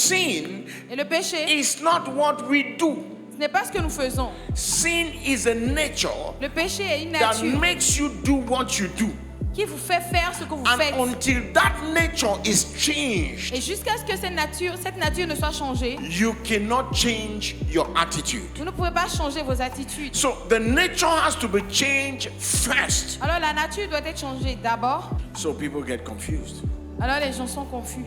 sin Et le péché, is not what we do. ce n'est pas ce que nous faisons. Sin is a nature Le péché est une that nature makes you do what you do. qui vous fait faire ce que vous And faites. until that nature is changed, Et jusqu'à ce que cette nature ne soit changée, you cannot change your attitude. vous ne pouvez pas changer vos attitudes. So the nature has to be changed first. Alors la nature doit être changée d'abord. So people get confused. Alors les gens sont confus.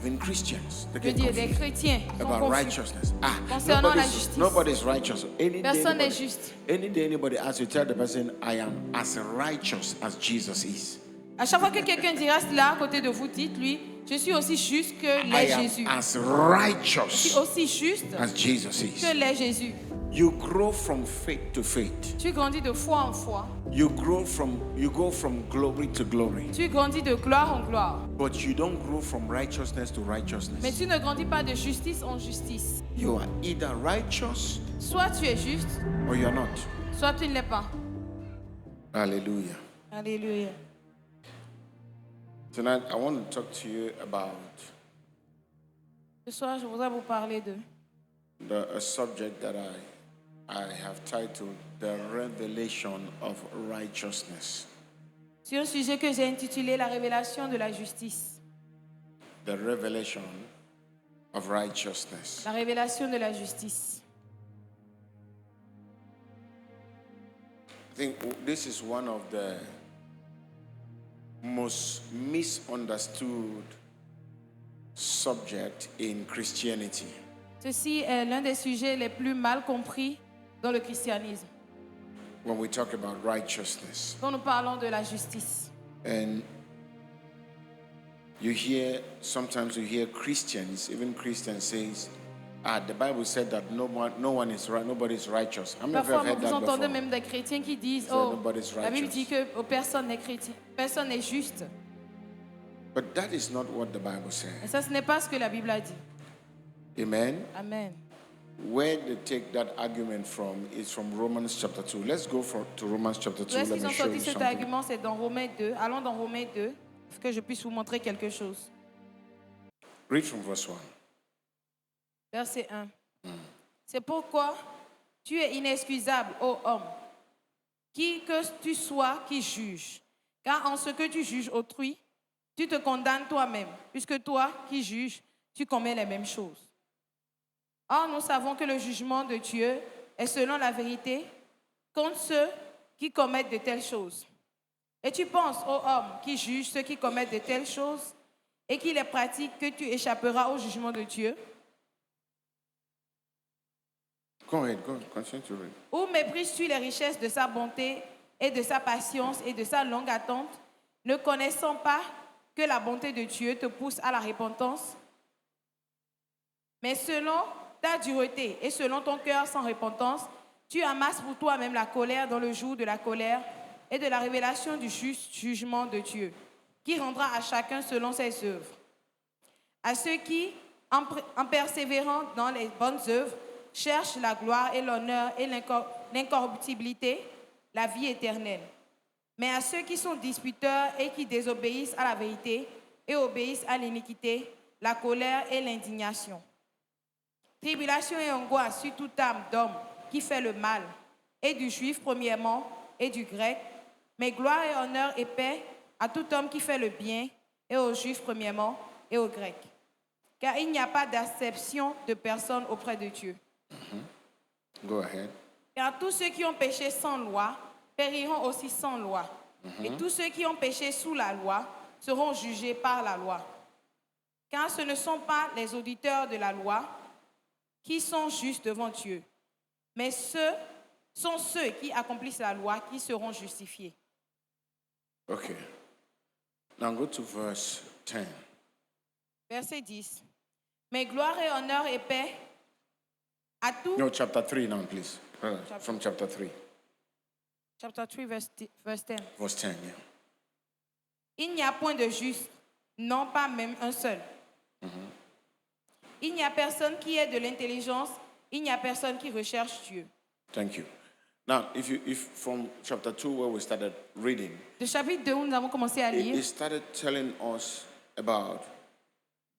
Even Christians, they Je veux get dire, des confused chrétiens sont about confus. righteousness. Concernant la justice. Nobody's righteous. Personne n'est juste. Any day anybody asks you, tell the person, I am as righteous as Jesus is. À chaque fois que quelqu'un dira cela à côté de vous, dites-lui, je suis aussi juste que I l'est am Jésus. as Je suis righteous aussi juste as Jesus is. que l'est Jésus. You grow from faith to faith. Tu grandis de foi en foi. You go from glory to glory. Tu grandis de gloire en gloire. But you don't grow from righteousness to Mais righteousness. tu ne grandis pas de justice en justice. You are either righteous Soit tu es juste, or you are not. soit tu ne l'es pas. Hallelujah. Alléluia. Tonight I want to talk to you about Ce soir, je voudrais vous parler de a subject that I have titled The Revelation of Righteousness. sur un sujet que j'ai intitulé La révélation de la justice. The Revelation of Righteousness. La révélation de la justice. I think this is one of the most misunderstood subject in Christianity. Ceci est l'un des sujets les plus mal compris dans le christianisme, When we talk about righteousness. quand nous parlons de la justice. And sometimes you hear Christians, even Christians says, the Bible said that no one is right, nobody is righteous. How many of you Parfois, have heard vous that entendez before? même des chrétiens qui disent, Say oh, nobody's la Bible righteous. dit que personne n'est chrétien, personne n'est juste. But that is not what the Bible Et says. ça, ce n'est pas ce que la Bible a dit. Amen. Amen. Where they take that argument from is from Romans chapter 2. Let's go to Romans chapter 2. Où est-ce Let qu'ils me ont show sorti you cet something. argument? C'est dans Romains 2. Allons dans Romains 2, pour que je puisse vous montrer quelque chose. Read from verse 1. Verset 1. C'est pourquoi tu es inexcusable, ô homme, qui que tu sois qui juge. Car en ce que tu juges autrui, tu te condamnes toi-même, puisque toi qui juges, tu commets les mêmes choses. Or, nous savons que le jugement de Dieu est selon la vérité contre ceux qui commettent de telles choses. Et tu penses, ô homme, qui juge ceux qui commettent de telles choses et qui les pratiquent, que tu échapperas au jugement de Dieu? Go ahead, continue to read. Ou méprises-tu les richesses de sa bonté et de sa patience et de sa longue attente, ne connaissant pas que la bonté de Dieu te pousse à la repentance? Mais selon ta dureté et selon ton cœur sans repentance, tu amasses pour toi-même la colère dans le jour de la colère et de la révélation du juste jugement de Dieu, qui rendra à chacun selon ses œuvres. À ceux qui, en persévérant dans les bonnes œuvres, cherchent la gloire et l'honneur et l'incorruptibilité, la vie éternelle. Mais à ceux qui sont disputeurs et qui désobéissent à la vérité et obéissent à l'iniquité, la colère et l'indignation. Tribulation et angoisse sur toute âme d'homme qui fait le mal, et du juif premièrement, et du grec, mais gloire et honneur et paix à tout homme qui fait le bien, et aux juifs premièrement, et aux grecs. Car il n'y a pas d'acception de personne auprès de Dieu. Go ahead. Car tous ceux qui ont péché sans loi périront aussi sans loi. Et tous ceux qui ont péché sous la loi seront jugés par la loi. Car ce ne sont pas les auditeurs de la loi qui sont justes devant Dieu, mais ce sont ceux qui accomplissent la loi qui seront justifiés. Okay. Now go to verse 10. Verset 10. Mais gloire et honneur et paix à tous. No, chapter 3 now, please. From chapter 3. Chapter 3, verse 10. Verse 10, yeah. Il n'y a point de juste, non pas même un seul. Il n'y a personne qui ait de l'intelligence, il n'y a personne qui recherche Dieu. Thank you. Now, if from chapter 2 where we started reading, Le chapitre 2 où nous avons commencé à lire, it started telling us about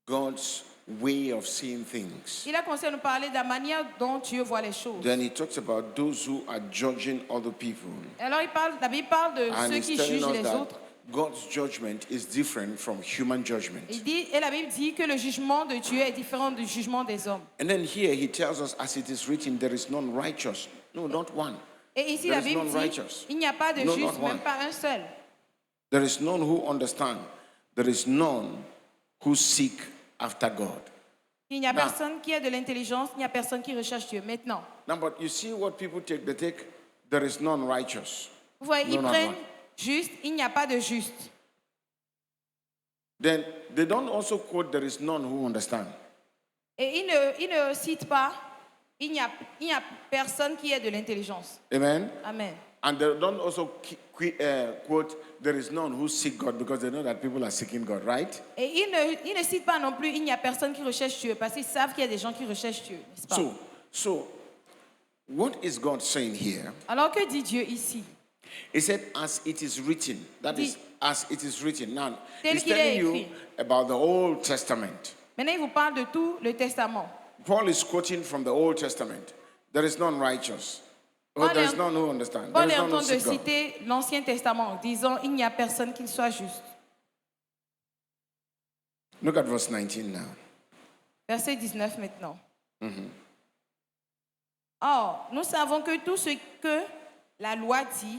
God's way of seeing things. Il a commencé à nous parler de la manière dont Dieu voit les choses. Then he talks about those who are judging other people. Alors la Bible parle de And ceux he's qui telling jugent us les that autres. God's judgment is different from human judgment. Et la Bible dit que le jugement de Dieu est différent du jugement des hommes. And then here he tells us, as it is written, there is none righteous. No, not one. Et ici, There la is Bible none dit righteous. il n'y a pas de No, juste, not one. même pas un seul. There is none who understand. There is none who seek after God. Il n'y a Now- personne qui a de l'intelligence, il n'y a personne qui recherche Dieu. Maintenant, Now, but you see what people take? They take, there is none righteous. vous voyez, No, ils not prennent one. juste, il n'y a pas de juste. Then they don't also quote, there is none who understand. Et ils ne citent pas, il n'y a personne qui ait de l'intelligence. Amen? Amen. And they don't also quote, there is none who seek God, because they know that people are seeking God, right? Et ils ne citent pas non plus, il n'y a personne qui recherche Dieu, parce qu'ils savent qu'il y a des gens qui recherchent Dieu, n'est-ce pas? So, what is God saying here? Alors que dit Dieu ici? He said, as it is written. That is, as it is written. Now, Tel he's qu'il est telling you écrit. about the Old Testament. Maintenant, il vous parle de tout le Testament. Paul is quoting from the Old Testament. There is none righteous. Oh, Paul there est- is none who understand. There Paul is est en none who train de seek God. citer l'Ancien Testament, disant il n'y a personne qui soit juste. Look at verse 19 now. Verset 19 maintenant. Or, nous savons que tout ce que la loi dit,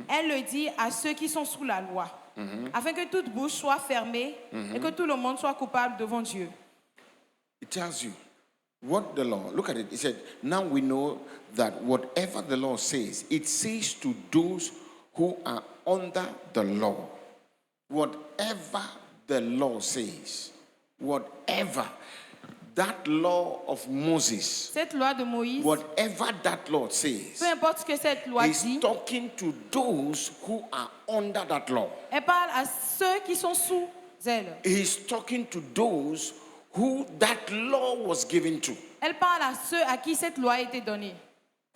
elle le dit à ceux qui sont sous la loi, afin que toute bouche soit fermée et que tout le monde soit coupable devant Dieu. It tells you what the law, look at it. It said, now we know that whatever the law says, it says to those who are under the law. Whatever the law says, whatever that law of Moses, Cette loi de Moïse, whatever that law says, peu importe ce que cette loi is dit, talking to those who are under that law. elle parle à ceux qui sont sous elle. He's talking to those who that law was given to. Elle parle à ceux à qui cette loi a été donnée.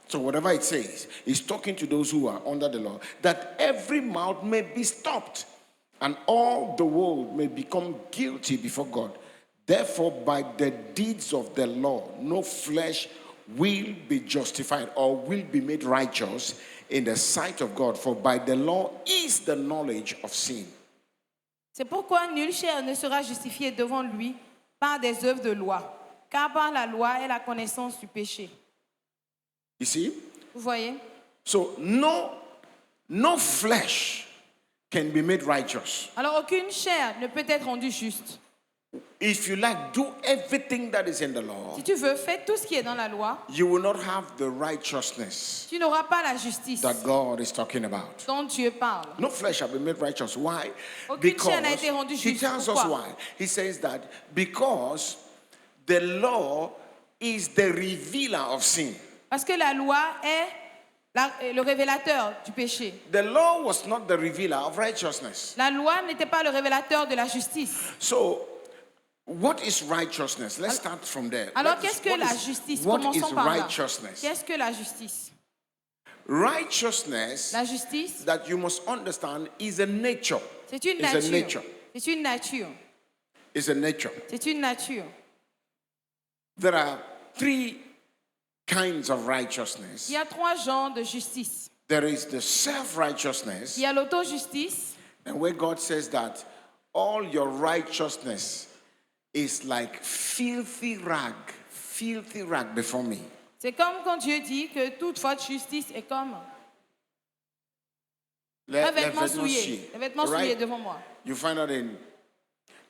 So whatever it says, he's talking to those who are under the law, that every mouth may be stopped and all the world may become guilty before God. Therefore, by the deeds of the law, no flesh will be justified or will be made righteous in the sight of God. For by the law is the knowledge of sin. C'est pourquoi nulle chair ne sera justifiée devant lui par des œuvres de loi, car par la loi est la connaissance du péché. You see? Vous voyez? So no flesh can be made righteous. Alors aucune chair ne peut être rendue juste. If you like, do everything that is in the law, Si tu veux, fais tout ce qui est dans la loi, you will not have the righteousness tu n'auras pas la justice that God is talking about. dont Dieu parle. No flesh shall be made righteous. Why? Aucune chair n'a été rendue He juste. tells us Pourquoi? why. He says that because the law is the revealer of sin. Parce que la loi est le révélateur du péché. The law was not the revealer of righteousness. La loi n'était pas le révélateur de la justice. So, what is righteousness? Let's start from there. Alors What is- qu'est-ce que what la is- justice? What Commençons is par là. righteousness? Qu'est-ce que la justice? Righteousness, La justice, that you must understand, is a nature. c'est une It's a nature. nature. C'est une nature. It's a nature. C'est une nature. There are three kinds of righteousness. Il y a trois genres de justice. There is the self-righteousness, Il y a l'auto-justice, and where God says that all your righteousness is like filthy rag before me. c'est comme quand Dieu dit que toute votre justice est comme un vêtement souillé. Un vêtement souillé Right? devant moi. You find that in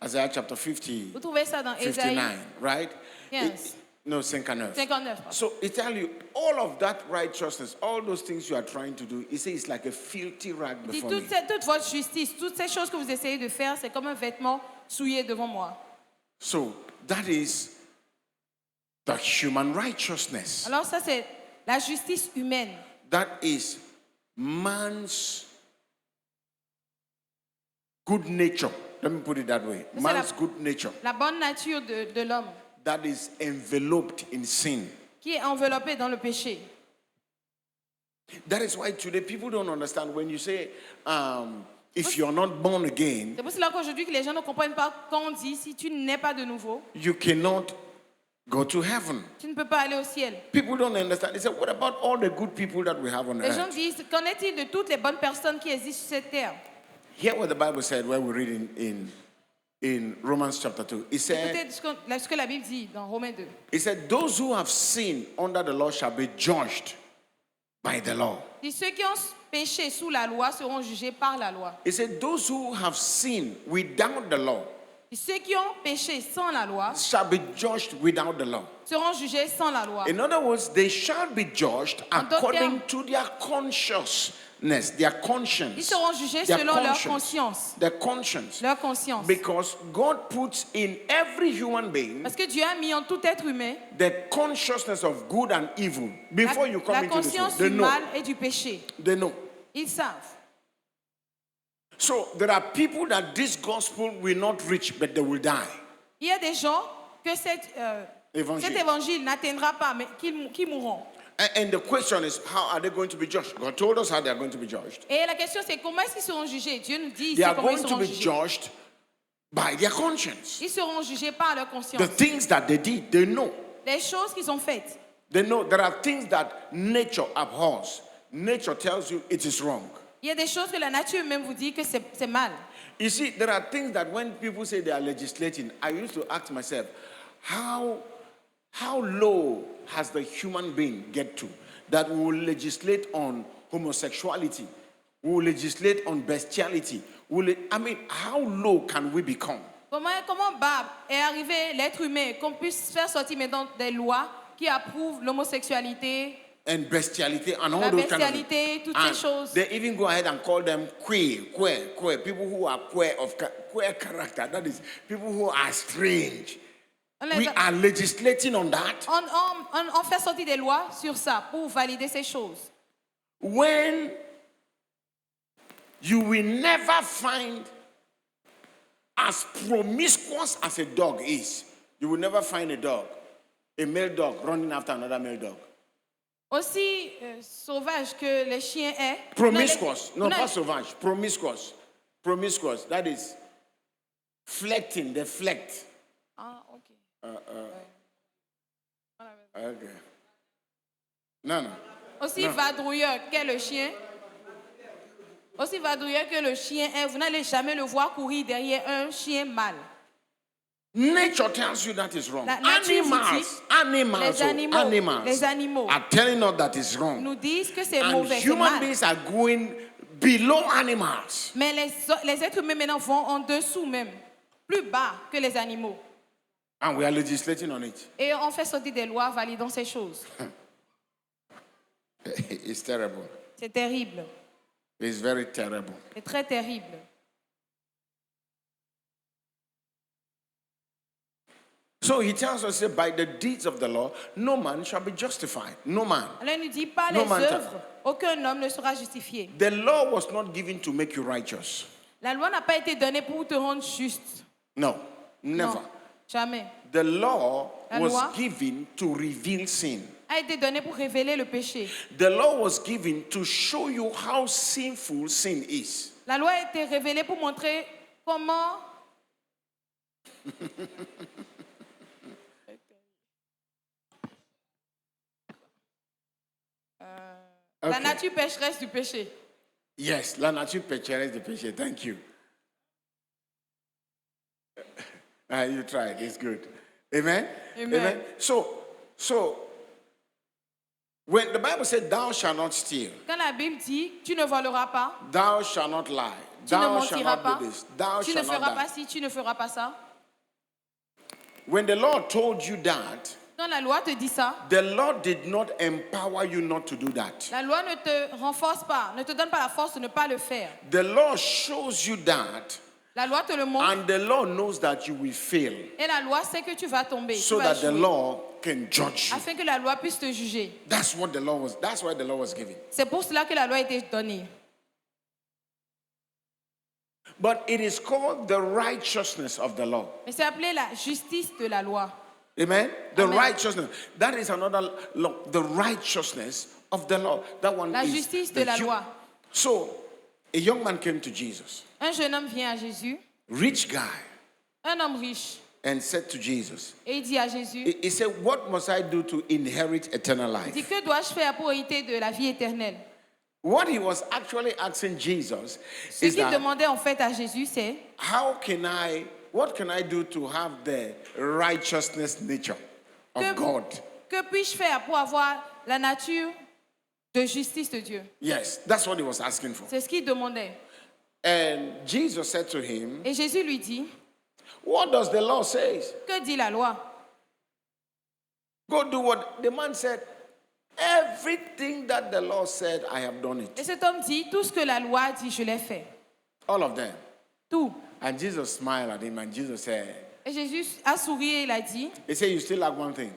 Isaiah chapter 50, Vous trouvez ça dans Ésaïe 59, right? Yes. No, 59. 59. pardon. So it tells you all of that righteousness, all those things you are trying to do, it says it's like a filthy rag Il dit before me. toute votre justice, toutes ces choses que vous essayez de faire, c'est comme un vêtement souillé devant moi. So that is the human righteousness. Alors ça, c'est la justice humaine. That is man's good nature. Let me put it that way. C'est Man's la- good nature La bonne nature de l'homme that is enveloped in sin. qui est enveloppée dans le péché. That is why today people don't understand when you say if you're not born again, C'est pour cela qu'aujourd'hui que les gens ne comprennent pas quand on dit si tu n'es pas de nouveau, you cannot go to heaven. tu ne peux pas aller au ciel. People don't understand. They say, what about all the good people that we have on Les gens earth? disent, qu'en est-il de toutes les bonnes personnes qui existent sur cette terre? Hear what the Bible said where we read in Romans chapter 2. It said, Écoutez ce que la Bible dit dans Romains 2. it said, those who have sinned under the law shall be judged by the law. Et ceux qui ont péché sous la loi seront jugés par la loi. It said, those who have sinned without the law Et ceux qui ont péché sans la loi shall be judged without the law. seront jugés sans la loi. In other words, they shall be judged En d'autres according termes, to their consciousness, their conscience. Ils seront jugés their selon leur conscience. Their conscience. Leur conscience. Because God puts in every human being Parce que Dieu a mis en tout être humain the consciousness of good and evil. Before you come la into this world, conscience they du know. mal et du péché. They know. Ils savent. So there are people that this gospel will not reach, but they will die. Il y a des gens que cet évangile n'atteindra pas, mais qui mourront. And the question is, how are they going to be judged? God told us how they are going to be judged. Et la question c'est comment est-ce qu'ils seront jugés? Dieu nous dit They ici are comment ils going to seront be jugés. judged by their conscience. Ils seront jugés par leur conscience. The things that they did, they know. Les choses qu'ils ont faites. They know there are things that nature abhors. Nature tells you it is wrong. Il y a des choses que la nature même vous dit que c'est mal. You see, there are things that when people say they are legislating, I used to ask myself, how low has the human being get to that we will legislate on homosexuality, we will legislate on bestiality? How low can we become? Comment bas est arrivé l'être humain qu'on puisse faire sortir maintenant des lois qui approuvent l'homosexualité, And bestiality and all la those kind of bestialité, things. toutes And ces choses. they even go ahead and call them queer. People who are queer character. That is, people who are strange. We are legislating on that. On fait sortir des lois sur ça pour valider ces choses. When you will never find as promiscuous as a dog is, you will never find a male dog running after another male dog. Aussi sauvage que les chiens est. Promiscuous. No, not sauvage. Promiscuous. Promiscuous. That is flecting. They flect. Ah, ok. Okay. No. Aussi vadrouilleur que le chien. Aussi vadrouilleur que le chien est. Vous n'allez jamais le voir courir derrière un chien mâle. Nature tells you that is wrong. La nature les animaux are telling us that is wrong. nous disent que c'est And mauvais, c'est human mal. beings are going below animals. Mais les êtres humains maintenant vont en dessous même, plus bas que les animaux. And we are legislating on it. Et on fait sortir des lois validant ces choses. It's terrible. C'est terrible. It's very terrible. C'est très terrible. So he tells us that by the deeds of the law, no man shall be justified. No man. Alors il ne dit pas No les man œuvres, aucun homme ne sera justifié. The law was not given to make you righteous. La loi n'a pas été donnée pour te rendre juste. No, never. Non, jamais. The law La was loi given to reveal sin. a été donnée pour révéler le péché. The law was given to show you how sinful sin is. La loi a été révélée pour montrer comment la nature pécheresse du péché. Yes, la nature pécheresse de péché. Thank you. You tried. It's good. Amen? Amen. So, when the Bible said, thou shalt not steal, Quand la Bible dit tu ne voleras pas, thou shalt not lie, tu ne thou shalt mentiras not pas, do this, thou tu ne shalt not feras that. pas ci, tu ne feras pas ça. When the Lord told you that, Quand la loi te dit ça, the Lord did not empower you not to do that. la loi ne te renforce pas, ne te donne pas la force de ne pas le faire. The Lord shows you that, La loi te le montre and the Lord knows that you will fail, et la loi sait que tu vas tomber, so tu vas that the échouer, law can judge you. afin que la loi puisse te juger. That's why the law was given. C'est pour cela que la loi a été donnée. But it is called the righteousness of the law. Mais c'est appelé la justice de la loi. Amen? The Amen. righteousness. That is another law. The righteousness of the law. That one La is justice the de la loi. So, A young man came to Jesus, Un jeune homme vient à Jésus, rich guy, un homme riche, and said to Jesus, et il dit à Jésus, he said, what must I do to inherit eternal il dit, life? que dois-je faire pour hériter de la vie éternelle? What he was actually asking Jesus Ce is qu'il that, demandait en fait à Jésus, c'est, what can I do to have the righteousness nature of Que- God? que puis-je faire pour avoir la nature de justice de Dieu? Yes, that's what he was asking for. C'est ce qu'il demandait. And Jesus said to him, Et Jésus lui dit, what does the law say? que dit la loi? Go do what the man said. Everything that the law said, I have done Et it. cet homme dit, tout ce que la loi dit, je l'ai fait. All of them. Tout. And Jesus smiled at him and Jesus said, Et Jésus a souri et il a dit, he said, you still lack one thing.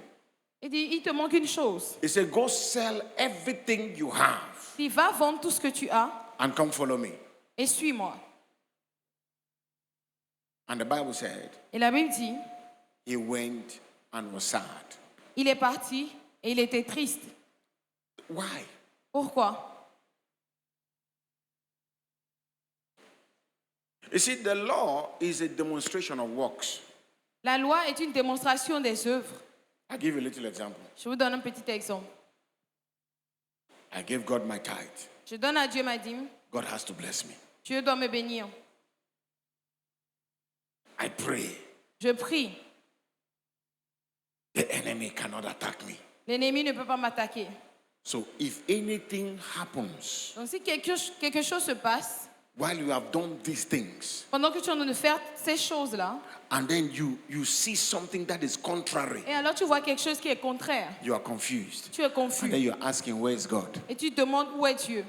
il dit, il te manque une chose. He said, go sell everything you have Il dit, va vendre tout ce que tu as and come follow me. et suis-moi. And the Bible said, Et la Bible dit, he went and was sad. il est parti et il était triste. Why? Pourquoi? You see, the law is a demonstration of works. La loi est une démonstration des œuvres. I'll give you a little example. Je vous donne un petit exemple. I gave God my tithe. Je donne à Dieu ma dîme. God has to bless me. Dieu doit me bénir. I pray. Je prie. The enemy cannot attack me. L'ennemi ne peut pas m'attaquer. So if anything happens Donc si quelque chose se passe, while you have done these things, pendant que tu es en train de faire ces choses-là, and then you see something that is contrary, et alors tu vois quelque chose qui est contraire, you are confused. tu es And then confus. you're asking, where is God? Et tu te demandes où est Dieu.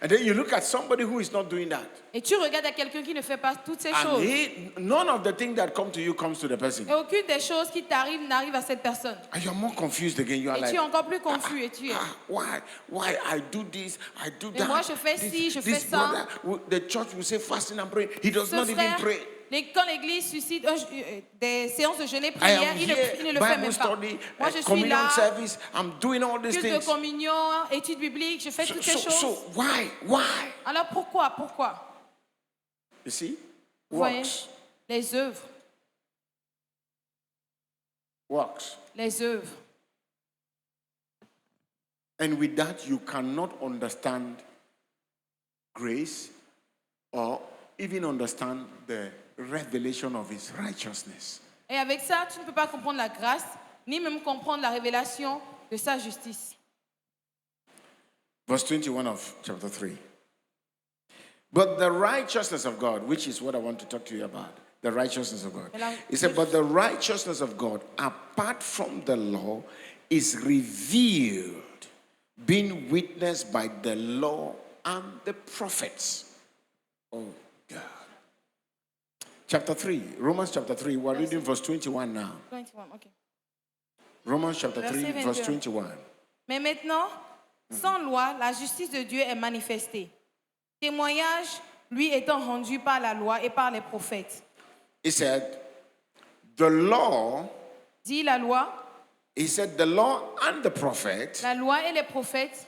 And then you look at somebody who is not doing that. Et tu regardes à quelqu'un qui ne fait pas toutes ces And choses. none of the things that come to you comes to the person. Et aucune des choses qui t'arrivent n'arrive à cette personne. And you're more confused again. You are Et like, tu es encore plus confus et tu es. why I do this, I do Et that. moi, je fais ci, je fais this ça. brother, the church will say fasting and praying. He does Ce not even frère, pray. quand l'église suscite des séances de jeûne et I prière, am il here, ne le fait Bible même pas. study, Moi, je suis communion là, service. I'm doing all these culte de things. communion, études bibliques, je fais toutes ces So choses. why? Alors pourquoi? You see, Vous voyez? works, Les œuvres, works. les œuvres. And with that, you cannot understand grace or even understand the revelation of his righteousness. Et avec ça, tu ne peux pas comprendre la grâce, ni même comprendre la révélation de sa justice. Verse 21 of chapter 3. But the righteousness of God, which is what I want to talk to you about, the righteousness of God. He said, but the righteousness of God, apart from the law, is revealed, being witnessed by the law and the prophets. Oh, God. Chapter 3, Romans chapter 3, we're reading verse 21 now. 21, ok. Romans chapter 3, Verset verse 21. 21. Mais maintenant, sans loi, la justice de Dieu est manifestée. Témoignage lui étant rendu par la loi et par les prophètes. He said, the law, Dit la loi, he said, the law and the prophets la loi et les prophètes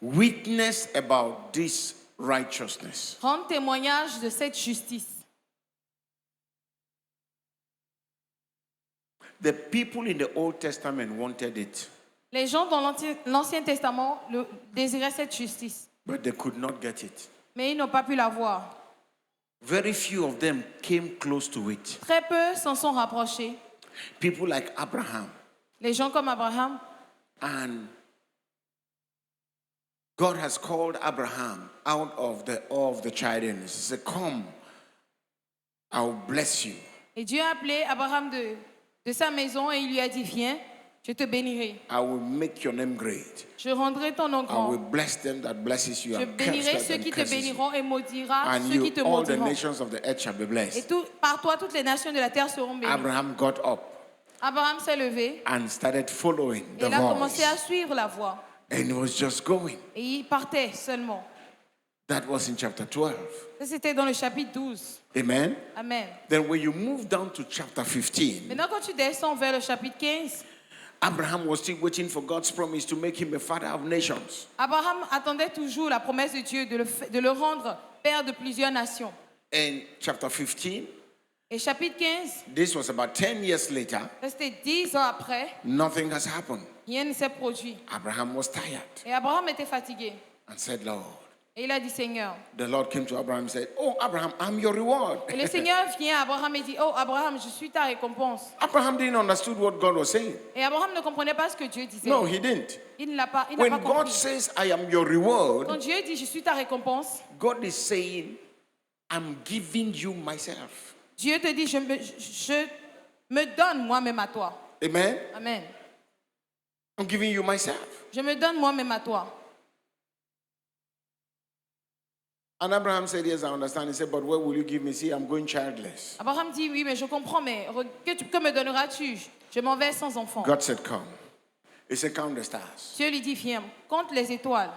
witness about this righteousness. rendent témoignage de cette justice. The people in the Old Testament wanted it, Les gens dans l'Ancien Testament désiraient cette justice, but they could not get it. mais ils n'ont pas pu la voir. Very few of them came close to it. Très peu s'en sont rapprochés. People like Abraham. Les gens comme Abraham, And God has called Abraham out of the awe of the Chaldeans. He said, come, I will bless you. et Dieu a appelé Abraham de sa maison et il lui a dit, viens, je te bénirai. I will make your name great. Je rendrai ton nom I will grand. bless them that blesses you Je and curse bénirai them ceux that qui te curses you. béniront et maudira And ceux qui te you, all the maudiront. nations of the earth shall be Et blessed. par toi, toutes les nations de la terre seront bénies. Abraham got up Abraham s'est levé and started following et the il a commencé à voice. suivre la voie. And he was just going. Et il partait seulement. That was in chapter 12. Ça, c'était dans le chapitre 12. Amen. Amen. Then when you move down to chapter 15, Maintenant, quand tu descends vers le chapitre 15, Abraham was still waiting for God's promise to make him a father of nations. Abraham attendait toujours la promesse de Dieu de le rendre père de plusieurs nations. In chapter 15, Et chapitre 15, this was about 10 years later, ça, c'était 10 ans après, nothing has happened. rien ne s'est produit. Abraham was tired Et Abraham était fatigué. and said, Lord, Et il a dit, Seigneur. the Lord came to Abraham and said, oh, Abraham, I'm your reward. Et le Seigneur vient à Abraham et dit, oh, Abraham, je suis ta récompense. Abraham didn't understand what God was saying. Et Abraham ne comprenait pas ce que Dieu disait. No, he didn't. Il n'a pas When God compris. says, I am your reward, Quand Dieu dit, je suis ta récompense, God is saying, I'm giving you myself. Dieu te dit, je me donne moi-même à toi. Amen? Amen. I'm giving you myself. Je me donne moi-même à toi. And Abraham said, yes, I understand. He said, but what will you give me? See, I'm going childless. Abraham dit, oui, mais je comprends, mais que me donneras-tu? Je m'en vais sans enfant. God said, come. He said, count the stars. Dieu lui dit, viens, compte les étoiles.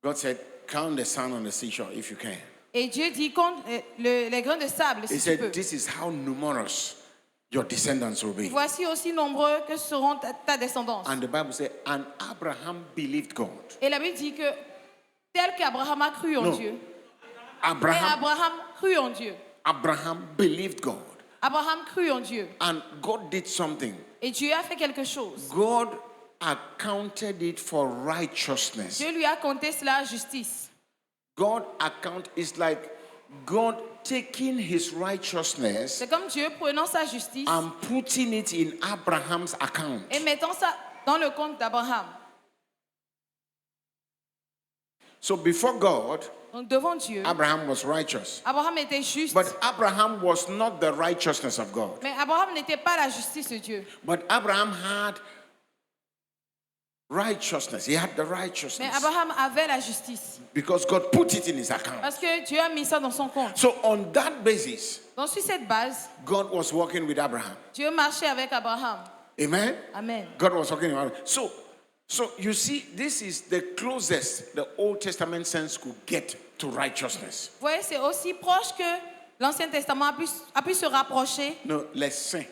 God said, count the sand on the seashore if you can. Et Dieu dit, compte les grains de sable, He si tu said, peux. this is how numerous your descendants will be. Voici aussi nombreux que seront ta descendance. And the Bible said, and Abraham believed God. Et la Bible dit que tel qu'Abraham a cru en No. Dieu. Et Abraham Abraham crut en Dieu. believed God. Abraham crut en Dieu. And God did something. Et Dieu a fait quelque chose. God accounted it for righteousness. Dieu lui a compté cela justice. God account is like God taking his righteousness C'est comme Dieu prenant sa justice and putting it in Abraham's account. et mettant ça dans le compte d'Abraham. So before God, Donc devant Dieu, Abraham was righteous. Abraham était juste. But Abraham was not the righteousness of God. Mais Abraham n'était pas la justice de Dieu. But Abraham had righteousness. He had the Mais righteousness. Abraham avait la justice. Because God put it in his account. Parce que Dieu a mis ça dans son compte. So on that basis, Donc sur cette base, God was working with Abraham. Dieu marchait avec Abraham. Amen? Amen. God was working with Abraham. So you see, this is the closest the Old Testament saints could get to righteousness. Vous voyez, c'est aussi proche que l'Ancien Testament a pu se rapprocher. No, les saints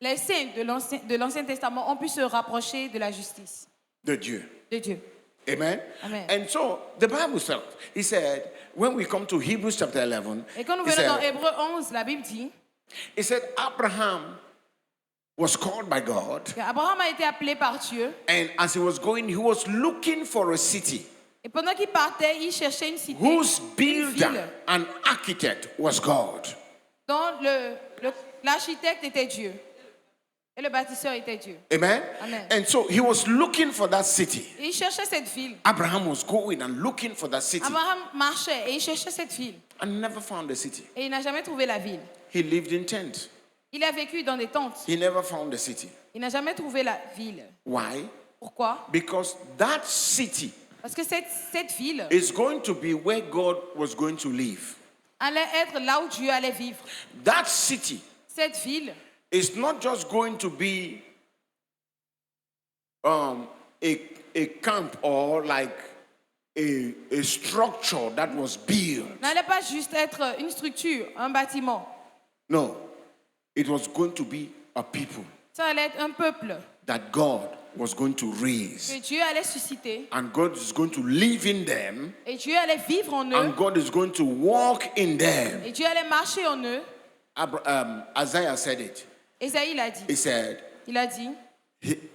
Les saints de l'Ancien Testament ont pu se rapprocher de la justice de Dieu. de Dieu. Amen? Amen. And so the Bible said, he said, when we come to Hebrews chapter 11, Et quand nous he venons dans said, Hébreux 11, la Bible dit he said Abraham was called by God, qu'Abraham a été appelé par Dieu. and as he was going, he was looking for a city Et pendant qu'il partait, il cherchait une cité, whose une builder ville, and architect was God. dont l'architecte était Dieu. Et le bâtisseur était Dieu. Amen? Amen. And so he was looking for that city. Et il cherchait cette ville. Abraham was going and looking for that city Abraham marchait et il cherchait cette ville. and never found the city. Et il n'a jamais trouvé la ville. He lived in tents. Il a vécu dans des tentes. He never found the city. Il n'a jamais trouvé la ville. Why? Pourquoi? Because that city Parce que cette ville is going to be where God was going to live. allait être là où Dieu allait vivre. That city Cette ville is not just going to be a camp or like a structure that was built. n'allait pas juste être une structure, un bâtiment. No, it was going to be a people Ça allait être un peuple that God was going to raise. que Dieu allait susciter. And God is going to live in them. Et Dieu allait vivre en eux. And God is going to walk in them. Et Dieu allait marcher en eux. Isaiah said it. Ésaïe l'a dit. He said, Il a dit,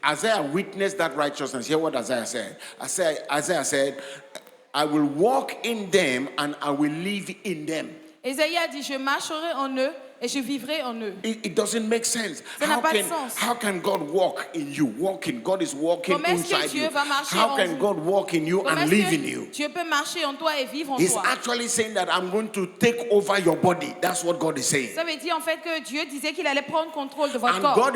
Isaiah witnessed that righteousness. Hear what Isaiah said. Isaiah said, I will walk in them and I will live in them. Ésaïe a dit, je marcherai en eux et je vivrai en eux. It doesn't make sense. Ça n'a pas de sens. How can God walk in you? God is walking Comment est-ce que inside Dieu you. va marcher How en can vous? God walk in you Comment and est-ce live que in you? Dieu peut marcher en toi et vivre en He's toi? actually saying that I'm going to take over your body. That's what God is saying. Ça veut dire en fait que Dieu disait qu'il allait prendre contrôle de votre And corps.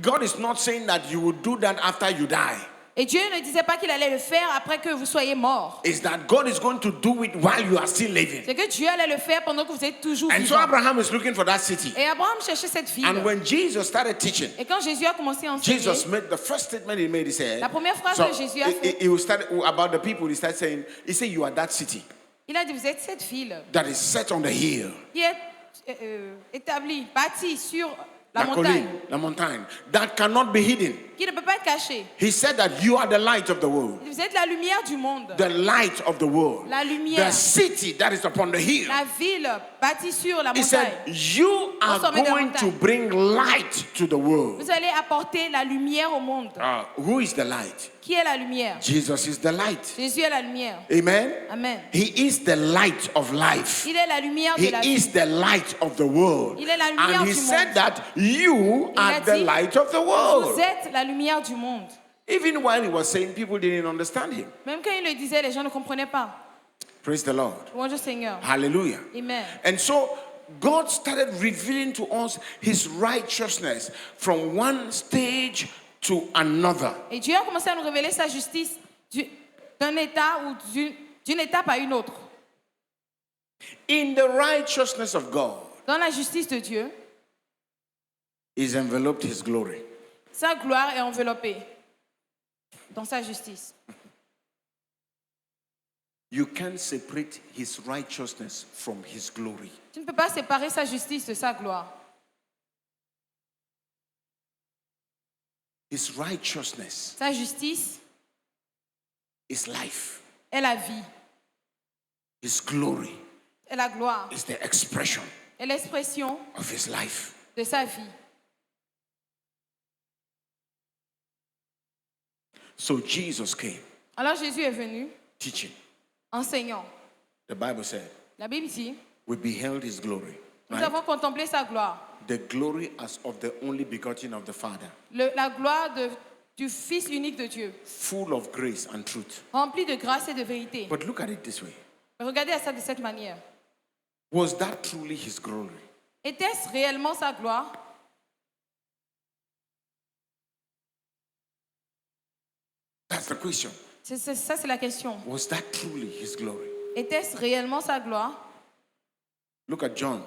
God is not saying that you will do that after you die. Et Dieu ne disait pas qu'il allait le faire après que vous soyez mort. It's that God is going to do it while you are still living. C'est que Dieu allait le faire pendant que vous êtes toujours And so vivant. Abraham is looking for that city. Et Abraham cherchait cette ville. And when Jesus started teaching, Et quand Jésus a commencé à enseigner, Jesus made the first statement he made. He said, la première phrase so que Jésus a faite, he started about the people. He started saying, he said, you are that city il a dit, vous êtes cette ville that is set on the hill, qui est établie, bâtie sur la montagne, la montagne, that cannot be hidden. qui ne peut pas être caché. He said that you are the light of the world. Vous êtes la lumière du monde. The light of the world. La lumière. The city that is upon the hill. La ville bâtie sur la He montagne. said, you are sommet de la going to montagne. bring light to the world. Vous allez apporter la lumière au monde. Who is the light? Qui est la lumière? Jesus is the light. Jésus est la lumière. Amen. Amen. He is the light of life. Il est la lumière He de la vie. is the light of the world. Il est la lumière And he du said monde. that you Il are a the dit, light of the Vous world. êtes la lumière du monde. Even while he was saying, people didn't understand him. Même quand il le disait, les gens ne comprenaient pas. Praise the Lord. Bonjour Seigneur. Hallelujah. Amen. And so God started revealing to us his righteousness from one stage to another. Et Dieu a commencé à nous révéler sa justice d'un état ou d'une étape à une autre. In the righteousness of God Dans la justice de Dieu, is enveloped his glory. sa gloire est enveloppée dans sa justice. You can't separate his righteousness from his glory. Tu ne peux pas séparer sa justice de sa gloire. His righteousness Sa justice is life. est la vie, His glory est la gloire, is the expression est l'expression of his life. de sa vie. So Jesus came Alors Jésus est venu teaching. enseignant. The Bible said, La Bible dit, we beheld his glory. nous Right? avons contemplé sa gloire. The glory as of the only begotten of the Father, La gloire du Fils unique de Dieu, full of grace and truth. rempli de grâce et de vérité. But look at it this way. Regardez à ça de cette manière. Was that truly his glory? Était-ce réellement sa gloire? That's the question. Ça, c'est la question. Was that truly his glory? Était-ce réellement sa gloire? Look at John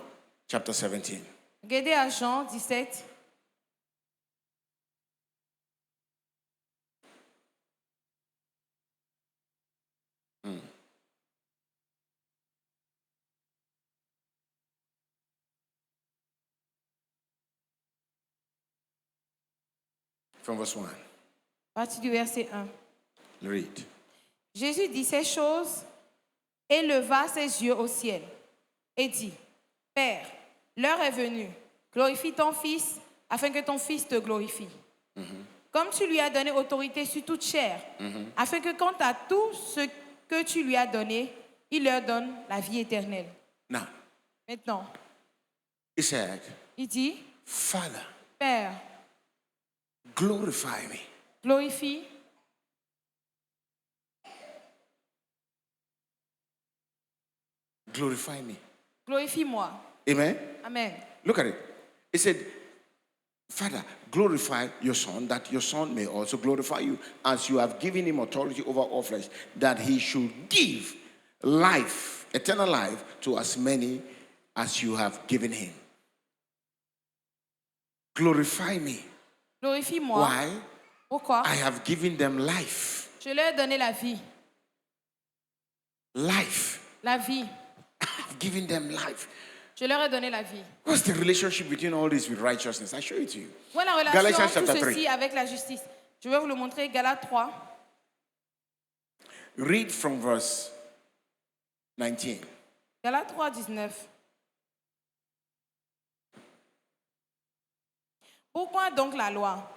chapter 17. Regardez à Jean 17. From verse 1. À partir du verset 1. Read. Jésus dit ces choses et leva ses yeux au ciel et dit, Père, l'heure est venue, glorifie ton Fils afin que ton Fils te glorifie. Comme tu lui as donné autorité sur toute chair, afin que quant à tout ce que tu lui as donné, il leur donne la vie éternelle. Now, Maintenant, he said, il dit, Father, Père, glorify me. glorifie, Glorify me. glorifie-moi. Amen. Amen. Look at it. He said, Father, glorify your Son, that your Son may also glorify you, as you have given him authority over all flesh, that he should give life, eternal life, to as many as you have given him. Glorify me. Glorifie-moi. Why? Pourquoi? I have given them life. Je leur ai donné la vie. Life. La vie. I have given them life. Je leur ai donné la vie. What's the relationship between all this with righteousness? I show it to you. Voilà la relation Galatians entre tout chapter ceci 3. avec la justice. Je vais vous le montrer, Galates 3. Read from verse 19. Galates 3, 19. Pourquoi donc la loi?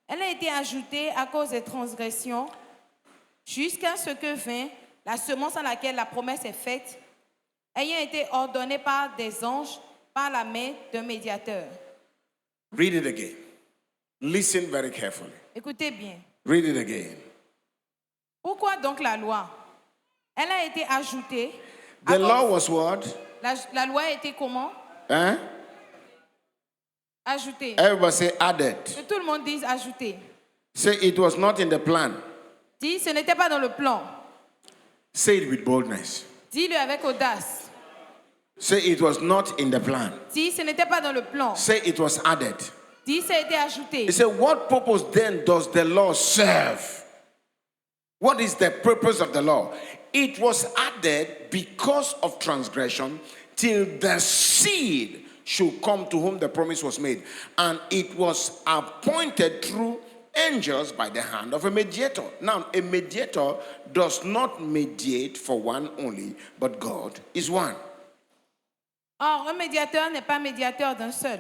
Elle a été ajoutée à cause des transgressions jusqu'à ce que vint la semence à laquelle la promesse est faite, ayant été ordonnée par des anges par la main d'un médiateur. Read it again. Listen very carefully. Écoutez bien. Read it again. Pourquoi donc la loi? Elle a été ajoutée. The à law cause- was what? La loi a été comment? Huh? Ajoutée. Everybody say added. Que tout le monde dise ajoutée. Say it was not in the plan. Dis, ce n'était pas dans le plan. Say it with boldness. Dis-le avec audace. Say it was not in the plan. Dis, ce n'était pas dans le plan. Say it was added. Dis, ça a été ajouté. He said, what purpose then does the law serve? What is the purpose of the law? It was added because of transgression till the seed should come to whom the promise was made. And it was appointed through angels by the hand of a mediator. Now, a mediator does not mediate for one only, but God is one. Or, un médiateur n'est pas médiateur d'un seul,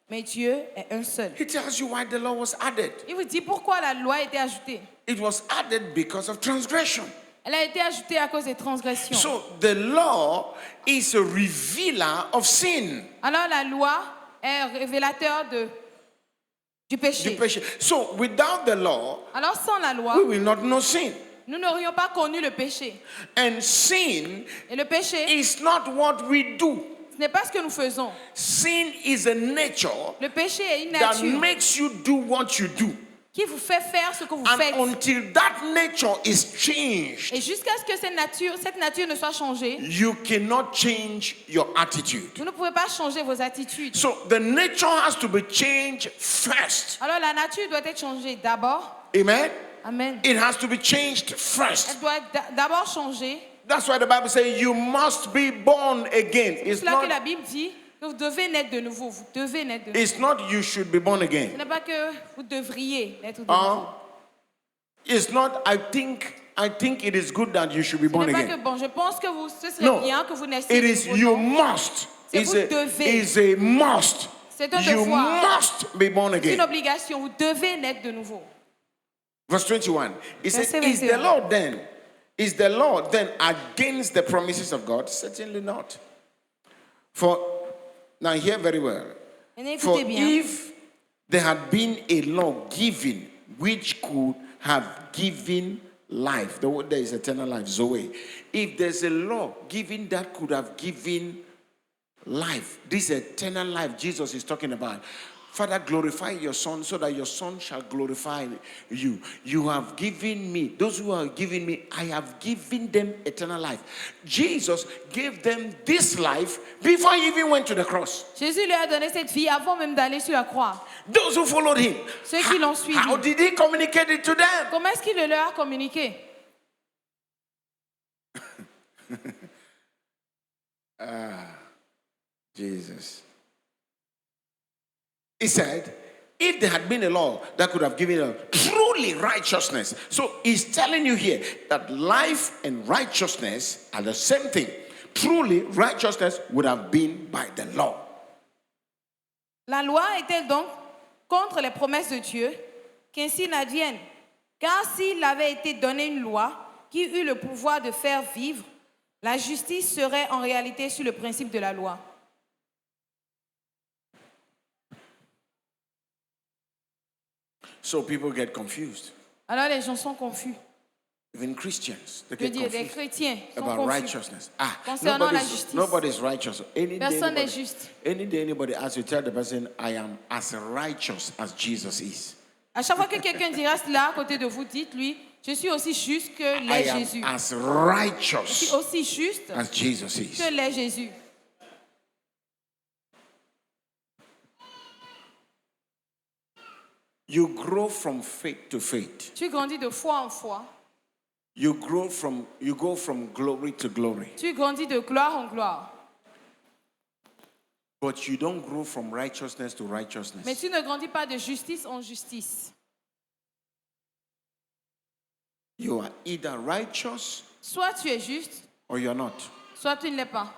mais Dieu est un seul. He tells you why the law was added. Il vous dit pourquoi la loi a été ajoutée. It was added because of transgression. Elle a été ajoutée à cause des transgressions. So the law is a revealer of sin. Alors la loi est un révélateur du péché. So without the law, Alors sans la loi, we will not know sin. nous n'aurions pas connu le péché. And sin Et le péché, is not what we do. ce n'est pas ce que nous faisons. Sin is a nature Le péché est une that nature makes you do what you do. qui vous fait faire ce que vous And faites. until that nature is changed, Et jusqu'à ce que cette nature ne soit changée, you cannot change your attitude. vous ne pouvez pas changer vos attitudes. So the nature has to be changed first. Alors la nature doit être changée d'abord. Amen. Amen. It has to be changed Elle first. doit d'abord changer. That's why the Bible says you must be born again. C'est It's cela que la not, Bible dit que vous devez naître de nouveau. Vous devez naître de nouveau. it's not you should be born Ce again. n'est pas que vous devriez naître de nouveau. It's not I think it is good that you should be Ce born n'est pas que again. bon, je pense que ce serait No. bien que vous naissiez It de is nouveau. you Non. must. C'est It's vous devez. it's a must. C'est un You devoir. must be born C'est une again. obligation. Vous devez naître de nouveau. Verse 21. It says, Verset is the 21. law then? Is the law then against the promises of God? Certainly not. For now hear very well. Et For écoutez bien. if there had been a law given which could have given life, the word there is eternal life, Zoe. If there's a law given that could have given life, this eternal life Jesus is talking about. Father, glorify your Son so that your Son shall glorify you. You have given me, those who have given me, I have given them eternal life. Jesus gave them this life before he even went to the cross. Jésus leur a donné cette vie avant même d'aller sur la croix. Those who followed him, Ceux qui l'ont suivi. how did he communicate it to them? Comment est-ce qu'il le leur a communiqué? Jesus. He said, if there had been a law that could have given us truly righteousness. So he's telling you here that life and righteousness are the same thing. Truly righteousness would have been by the law. La loi est-elle donc contre les promesses de Dieu qu'ainsi n'advienne? Car s'il avait été donné une loi qui eut le pouvoir de faire vivre, la justice serait en réalité sur le principe de la loi. So people get confused. Alors les gens sont confus. Even Christians, they Je get veux dire, les confused chrétiens sont about confus. righteousness. Concernant la justice. Nobody's righteous. Personne n'est juste. Any day anybody asks you, tell the person, I am as righteous as Jesus is. À chaque fois que quelqu'un dira cela à côté de vous, dites-lui, je suis aussi juste que I l'est am Jésus. as Je suis righteous aussi juste as Jesus is. que l'est Jésus. You grow from faith to faith. Tu grandis de foi en foi. You go from glory to glory. Tu grandis de gloire en gloire. But you don't grow from righteousness to Mais righteousness. tu ne grandis pas de justice en justice. You are either righteous Soit tu es juste, or you're not. soit tu ne l'es pas.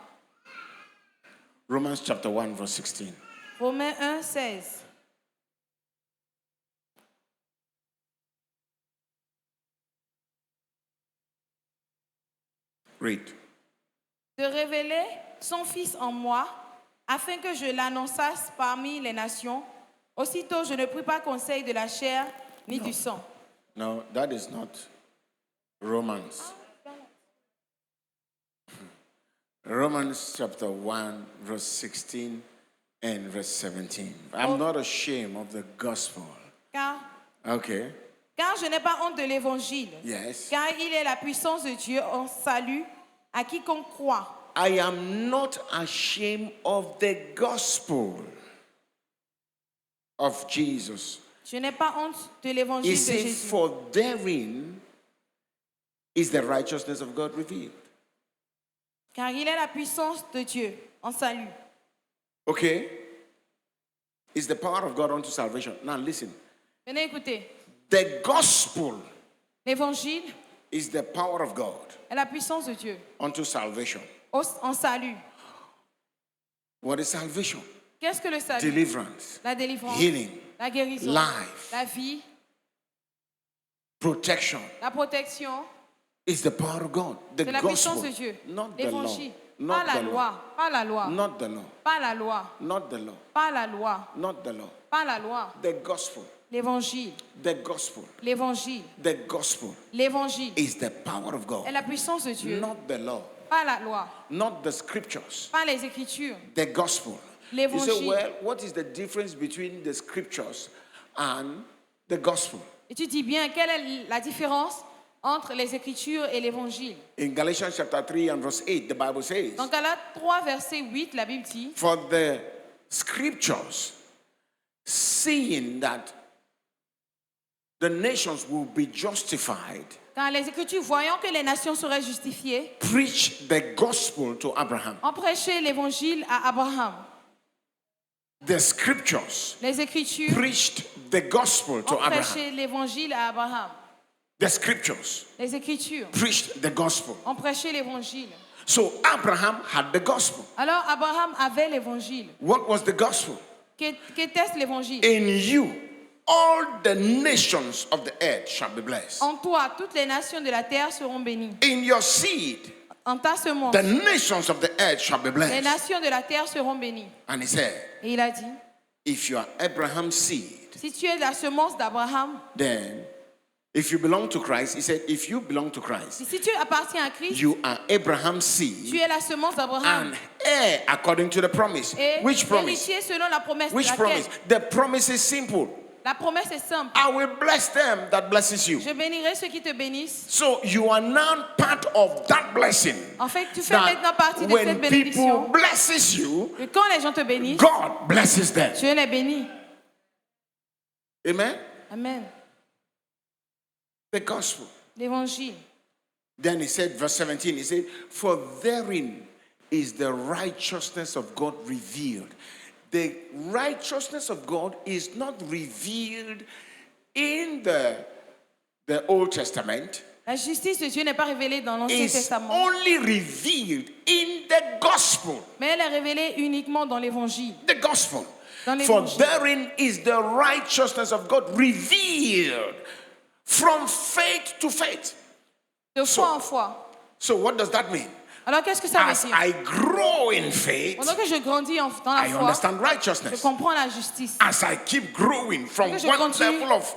Romans chapter 1 verse 16. Romains 1, 16. Read. De révéler son Fils en moi, afin que je l'annonçasse parmi les nations. Aussitôt, je ne pris pas conseil de la chair ni du sang. No, that is not Romans. Romans chapter 1 verse 16 and verse 17. I'm not ashamed of the gospel. Car Okay. je n'ai pas honte de l'évangile. Yes. Car il est la puissance de Dieu en salut à quiconque croit. I am not ashamed of the gospel of Jesus. Je n'ai pas honte de l'évangile He de said, Jésus. for therein is the righteousness of God revealed. Car il est la puissance de Dieu en salut. Okay? It's the power of God unto salvation. Now listen. Venez écouter. The gospel L'évangile is the power of God est la puissance de Dieu unto salvation. en salut. What is salvation? Qu'est-ce que le salut? Deliverance, La délivrance, healing, la guérison, life, la vie, protection. la protection. Is the power of God. The C'est la puissance gospel, de Dieu. not the law. L'évangile. Pas Not la the law. loi. Pas la loi. Not the law. Pas la loi. Not the law. Pas la loi. Not the law. Pas la loi. The gospel. L'évangile. The gospel. L'évangile. The gospel L'évangile is the power of est God. la puissance de Dieu. Not the law. Pas la loi. Not the scriptures. Pas les Écritures. The gospel. You L'évangile. say, well, what is the difference between the scriptures and the gospel? Et tu dis bien, quelle est la différence entre les Écritures et l'Évangile? In Galatians chapter 3 and verse 8, the Bible says, Dans Galates 3, verset 8, la Bible dit, for the scriptures, seeing that the nations will be justified, car les Écritures, voyant que les nations seraient justifiées, preach the gospel to Abraham. ont prêché l'Évangile à Abraham. The scriptures Les Écritures preached the gospel to ont Abraham. prêché l'Évangile à Abraham. The scriptures Les Écritures preached the gospel. ont prêché l'Évangile. So Abraham had the gospel. Alors Abraham avait l'Évangile. What was the gospel? Qu'était-ce l'Évangile? In you, all the nations of the earth shall be blessed. En toi, toutes les nations de la terre seront bénies. In your seed, En ta semence, the nations of the earth shall be les blessed. nations de la terre seront bénies. And he said, Et il a dit, if you are Abraham's seed, si tu es la semence d'Abraham, then if you belong to Christ, he said, if you belong to Christ, si tu appartiens à Christ, you are Abraham's tu seed es la semence d'Abraham. and heir according to the promise. Et Which promise? héritier selon la promesse. Which Laquelle? promise? The promise is simple. La promesse est simple. I will bless them that blesses you. Je bénirai ceux qui te bénissent. So you are now part of that blessing. En fait, tu fais maintenant That partie de when cette people bénédiction. blesses you, Et quand les gens te bénissent, God blesses them. tu les bénis. Amen. Amen. The gospel. L'évangile. Then he said, verse 17, he said, for therein is the righteousness of God revealed. The righteousness of God is not revealed in the Old Testament. La justice de Dieu n'est pas révélée dans l'Ancien It's Testament, only revealed in the gospel. mais elle est révélée uniquement dans l'Évangile. The gospel. Dans For l'Évangile. therein is the righteousness of God revealed from faith to faith. De foi en foi. So what does that mean? Alors qu'est-ce que ça As veut dire? I grow in faith, Pendant que je grandis dans la I foi, understand je righteousness. comprends la justice. As I keep growing from Que je one continue level of,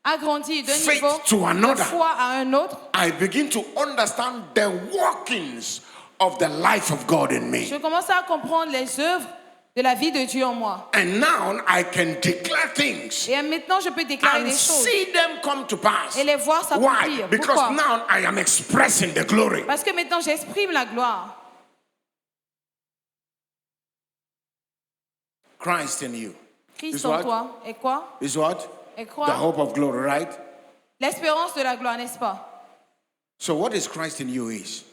À grandir d'un Faith niveau to de another. foi à un autre, I begin to understand the workings of the life of God in me. je commence à comprendre les œuvres de la vie de Dieu en moi. And now I can declare things Et maintenant, je peux déclarer and des choses see them come to pass. et les voir Why? s'accomplir. Because Pourquoi? now I am expressing the glory. Parce que maintenant, j'exprime la gloire. Christ in you. Christ Is en what? toi. Et quoi? Is what? Et The quoi? hope of glory, right? L'espérance de la gloire, n'est-ce pas? So what is Christ in you is?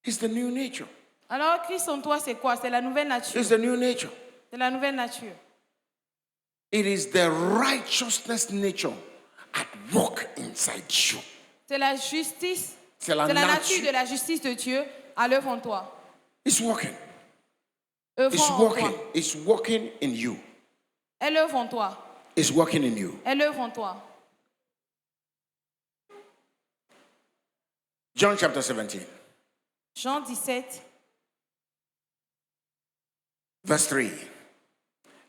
It's the new nature. Alors, Christ en toi, c'est quoi? C'est la nouvelle nature. It's the new nature. C'est la nouvelle nature. It is the righteousness nature at work inside you. C'est la justice. C'est la nature nature. de la justice de Dieu à l'œuvre en toi. It's working. Œuvrant It's en working. toi. It's working in you. Elle œuvre en toi. It's working in you. Elle œuvre en toi. John chapter 17, Jean 17, verse 3.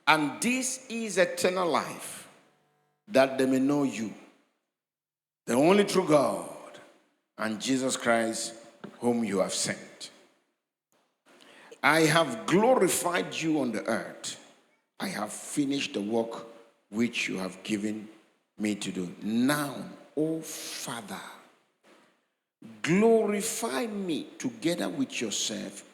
And this is eternal life, that they may know you, the only true God, and Jesus Christ, whom you have sent. I have glorified you on the earth. I have finished the work which you have given me to do. Now, O Father, glorify me together with yourself,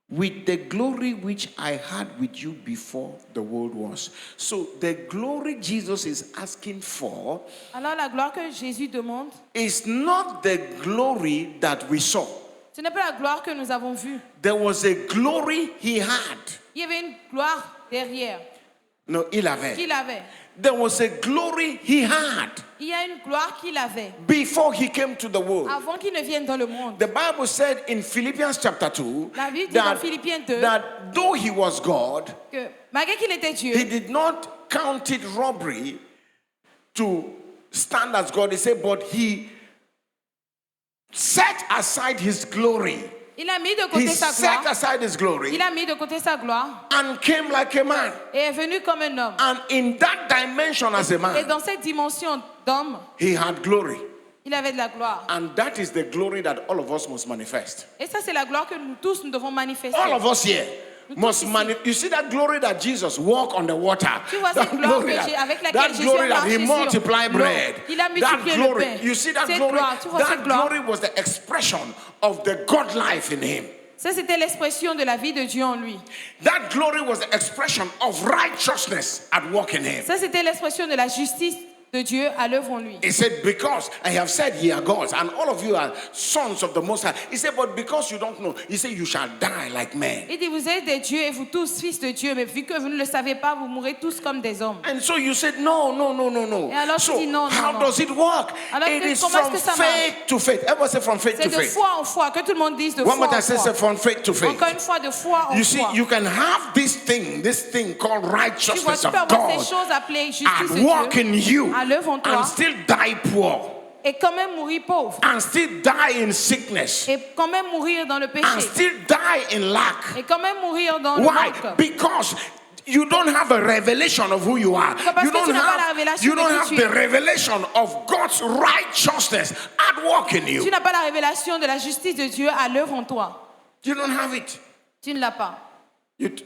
with the glory which I had with you before the world was. So the glory Jesus is asking for alors la gloire que Jésus demande, is not the glory that we saw. ce n'est pas la gloire que nous avons vue. There was a glory he had. Il y avait une gloire derrière No, il avait. qu'il avait. there was a glory he had Il y a une gloire qu'il avait before he came to the world. avant qu'il ne vienne dans le monde. The Bible said in Philippians chapter 2 La Bible dit dans that, Philippiens 2 that though he was God, que malgré qu'il était he Dieu, did not count it robbery to stand as God. He said, but he set aside his glory. il a mis de He côté sa set gloire. aside his glory Il a mis de côté sa gloire and came like a man. et est venu comme un homme. And in that dimension as a Et man, dans cette dimension d'homme, he had glory. il avait de la gloire. And that is the glory that all of us must manifest. Et ça, c'est la gloire que nous tous, nous devons manifester. All of us here must ici. manifest. You see that glory that Jesus walked on the water. Tu vois That cette gloire glory avec laquelle that Jésus glory a that he marché sur multiplied l'eau. bread. Il a That multiplié le glory, pain. you see that Cette glory. gloire, tu vois cette That gloire. glory was the expression of the God life in him. Ça, c'était l'expression de la vie de Dieu en lui. That glory was the expression of righteousness at work in him. Ça, c'était l'expression de la justice de Dieu à l'œuvre en lui. He said, because I have said ye are gods, and all of you are sons of the Most High. He said, but because you don't know, he said, you shall die like men. Il dit, vous êtes des dieux et vous tous fils de Dieu, mais vu que vous ne le savez pas, vous mourrez tous comme des hommes. And so you said, no. Et alors, So tu dis, non, how non. does it work? Alors, It is comment est-ce from que ça faith to faith. Everyone say from faith C'est to de faith. foi en foi, que tout le monde dise de One foi more time, en say foi. from faith to faith. Encore une fois, de foi en You see, foi. you can have this thing called Tu vois, righteousness tu peux of avoir ces God choses appelées justice at de work Dieu in you à l'œuvre en toi and still die poor et quand même mourir pauvre and still die in sickness et quand même mourir dans le and péché still die in lack. et quand même mourir dans le Why? manque. Because you don't have a revelation of who you are. Parce You que tu don't n'as pas la have, révélation you de don't qui have tu the es. revelation of God's righteousness at work in Tu you. n'as pas la révélation de la justice de Dieu à l'œuvre en toi. You don't have it. Tu ne l'as pas.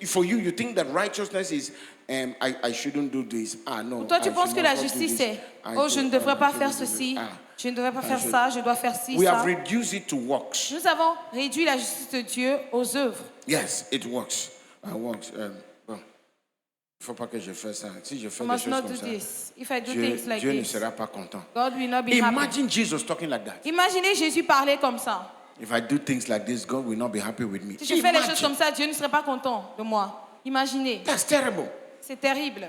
For you, you think that righteousness is, I shouldn't do this. No. Pour toi, tu I penses should que not la do justice this. c'est I oh, je should- ne devrais pas I faire shouldn't do ceci, this. je ne devrais pas faire should- ça, je dois faire ci, We ça. have reduced it to works. Nous avons réduit la justice de Dieu aux œuvres. Yes, it works. It works. Bon. Il faut pas que je fasse ça. Si je fais We des must choses not comme do ça, this. If I do Dieu, things like Dieu ne this, sera pas content. God will not be happy. Imagine Jesus talking like that. Imaginez Jésus parler comme ça. If I do things like this, God will not be happy with me. Si je fais les choses Imagine. comme ça, Dieu ne serait pas content de moi. Imaginez. That's terrible. C'est terrible.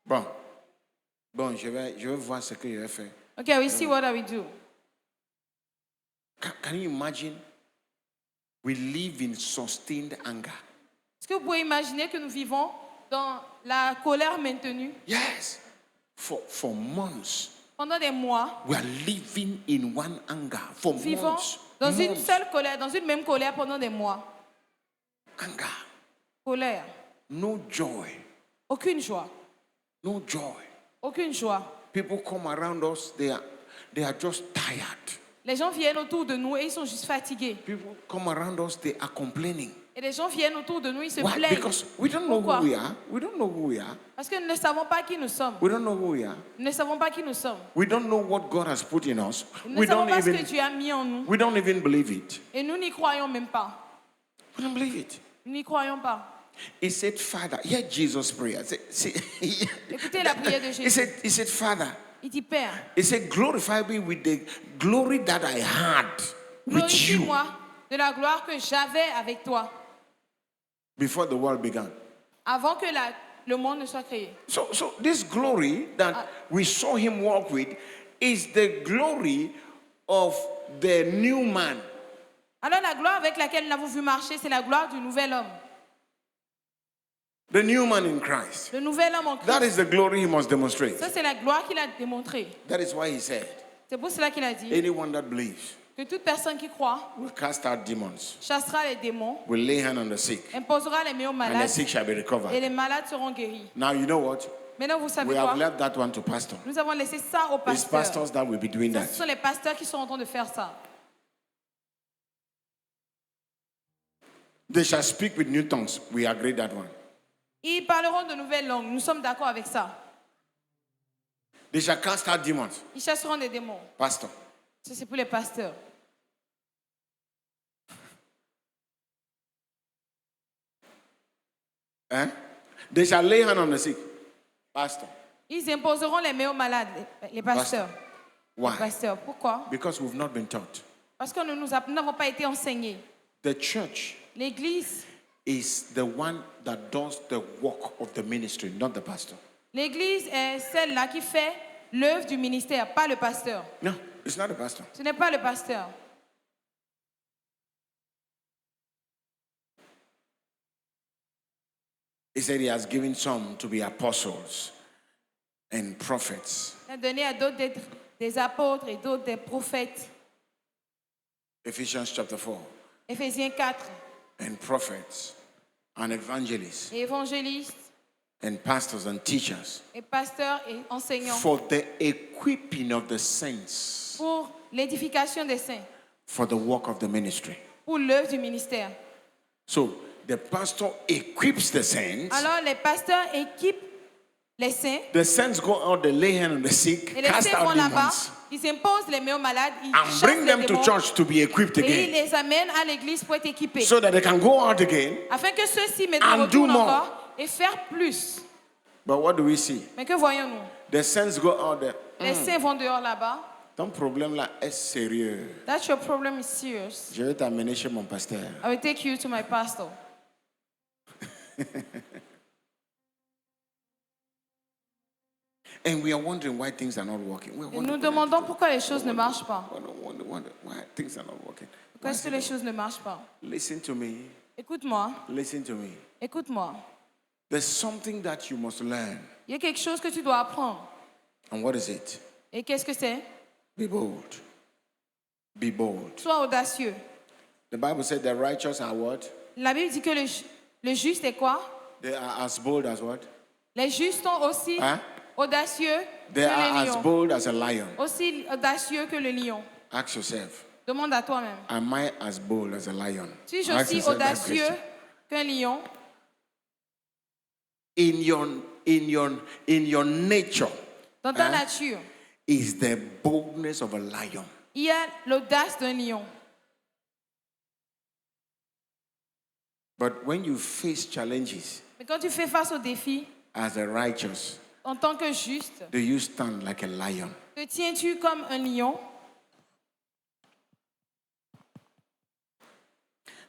Bon. Bon, je vais voir ce que je vais faire. Okay, we see what I will do. Can you imagine? We live in sustained anger. Est-ce que vous pouvez imaginer que nous vivons dans la colère maintenue Yes. For months. pendant des mois? We are living in one anger. For Nous vivons months. dans une months. seule colère, dans une même colère pendant des mois. Anger. Colère. No joy. Aucune joie. No joy. Aucune joie. People come around us, they are just tired. Les gens viennent autour de nous et ils sont juste fatigués. People come around us, they are complaining. Et les gens viennent autour de nous, ils se Why? plaignent. Because we don't know Pourquoi? who we are. We don't know who we are. Parce que nous ne savons pas qui nous sommes. We don't know who we are. Nous ne savons pas qui nous sommes. We don't know what God has put in us. Nous ne savons pas ce que Dieu a mis en nous. We don't even believe it. Et nous n'y croyons même pas. We don't believe it. Nous n'y croyons pas. He said, Father, hear Jesus' prayer. Écoutez la prière de Jésus. He said, Father, Il dit, Père, he said, glorify me with the glory that I had with you glorifie-moi de la gloire que j'avais avec toi before the world began. avant que le monde ne soit créé. So this glory that we saw him walk with is the glory of the new man. Alors la gloire avec laquelle nous l'avons vu marcher, c'est la gloire du nouvel homme. The new man in Christ. Le nouvel homme en Christ. That is the glory he must demonstrate. Ça, c'est la gloire qu'il a démontrée. That is why he said, C'est pour cela qu'il a dit anyone that believes que toute personne qui croit will cast out demons, chassera les démons, will lay hand on the sick, imposera les mains aux and the malades sick shall be et recovered. les malades seront guéris. Now you know what? Maintenant, vous savez We have quoi? left that one to pastor. Nous avons laissé ça aux It's pasteurs. pastors that will be doing Ce that. sont les pasteurs qui sont en train de faire ça. They shall speak with new tongues. We agree that one. Ils parleront de nouvelles langues. Nous sommes d'accord avec ça. They shall cast out demons. Ils chasseront des démons. Pastor. Ça, c'est pour les pasteurs. Eh? They shall lay hand on the sick. Pastor. Ils imposeront les mains aux malades, les pasteurs. Les Why? pasteurs. Pourquoi? Because we've not been taught. Parce que nous n'avons pas été enseignés. The church L'Église is the one that does the work of the ministry, not the pastor. L'église est celle-là qui fait l'œuvre du ministère, pas le pasteur. No, it's not the pastor. Ce n'est pas le pasteur. He said he has given some to be apostles and prophets. Il a donné à d'autres d'être des apôtres et d'autres des prophètes. Ephesians chapter 4. Éphésiens 4. And prophets and evangelists Et évangélistes, and pastors and teachers et pasteurs et enseignants. for the equipping of the saints Pour l'édification des saints. for the work of the ministry. Pour l'œuvre du ministère. So the pastor equips the saints. Alors les pasteurs équipent les saints. The saints go out, they lay hands on the sick, Et les cast saints vont out là-bas. demons, Ils imposent les mains aux malades. Ils and chassent bring les them to démons. church to be equipped Et ils again, les amènent à l'église pour être équipés. so that they can go out again. Afin que ceux-ci mettent And do retournent more. encore et faire plus. But what do we see? Mais que voyons-nous? The saints go out there. Les saints vont dehors là-bas. Ton problème là est sérieux. That your problem is serious. Je vais t'amener chez mon pasteur. I will take you to my pastor. And we are wondering why things are not working. We're Et nous wondering demandons pourquoi les choses ne marchent pas. wonder why things are not working. Pourquoi est-ce que les choses ne marchent pas? Listen to me. Écoute-moi. Listen to me. Écoute-moi. There's something that you must learn. Il y a quelque chose que tu dois apprendre. And what is it? Et qu'est-ce que c'est? Be bold. Be bold. Sois audacieux. The Bible said the righteous are what? La Bible dit que le juste est quoi? They are as bold as what? Les justes sont aussi Hein? audacieux They que are les as lions. bold as a lion. Aussi audacieux que le lion. Ask yourself, Demande à toi-même. am I as bold as a lion? Suis-je Ask aussi yourself that audacieux question. qu'un lion? In your nature Dans ta nature, is the boldness of a lion. il y a l'audace d'un lion. But when you face challenges Mais quand tu fais face aux défis, as a righteous, en tant que juste, do you stand like a lion? te tiens-tu comme un lion?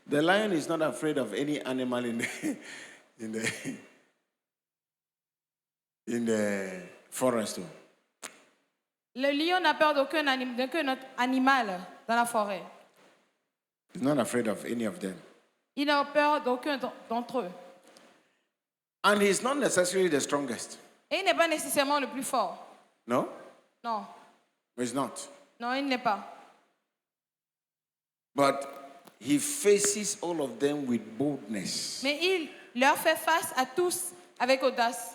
The lion is not afraid of any animal in the forest. Le lion n'a peur d'aucun autre animal dans la forêt. He's not afraid of any of them. Il n'a peur d'aucun d'entre eux. And he's not necessarily the strongest. Et il n'est pas nécessairement le plus fort. No? Non, He's not. non, il n'est pas. But he faces all of them with boldness Mais il leur fait face à tous avec audace.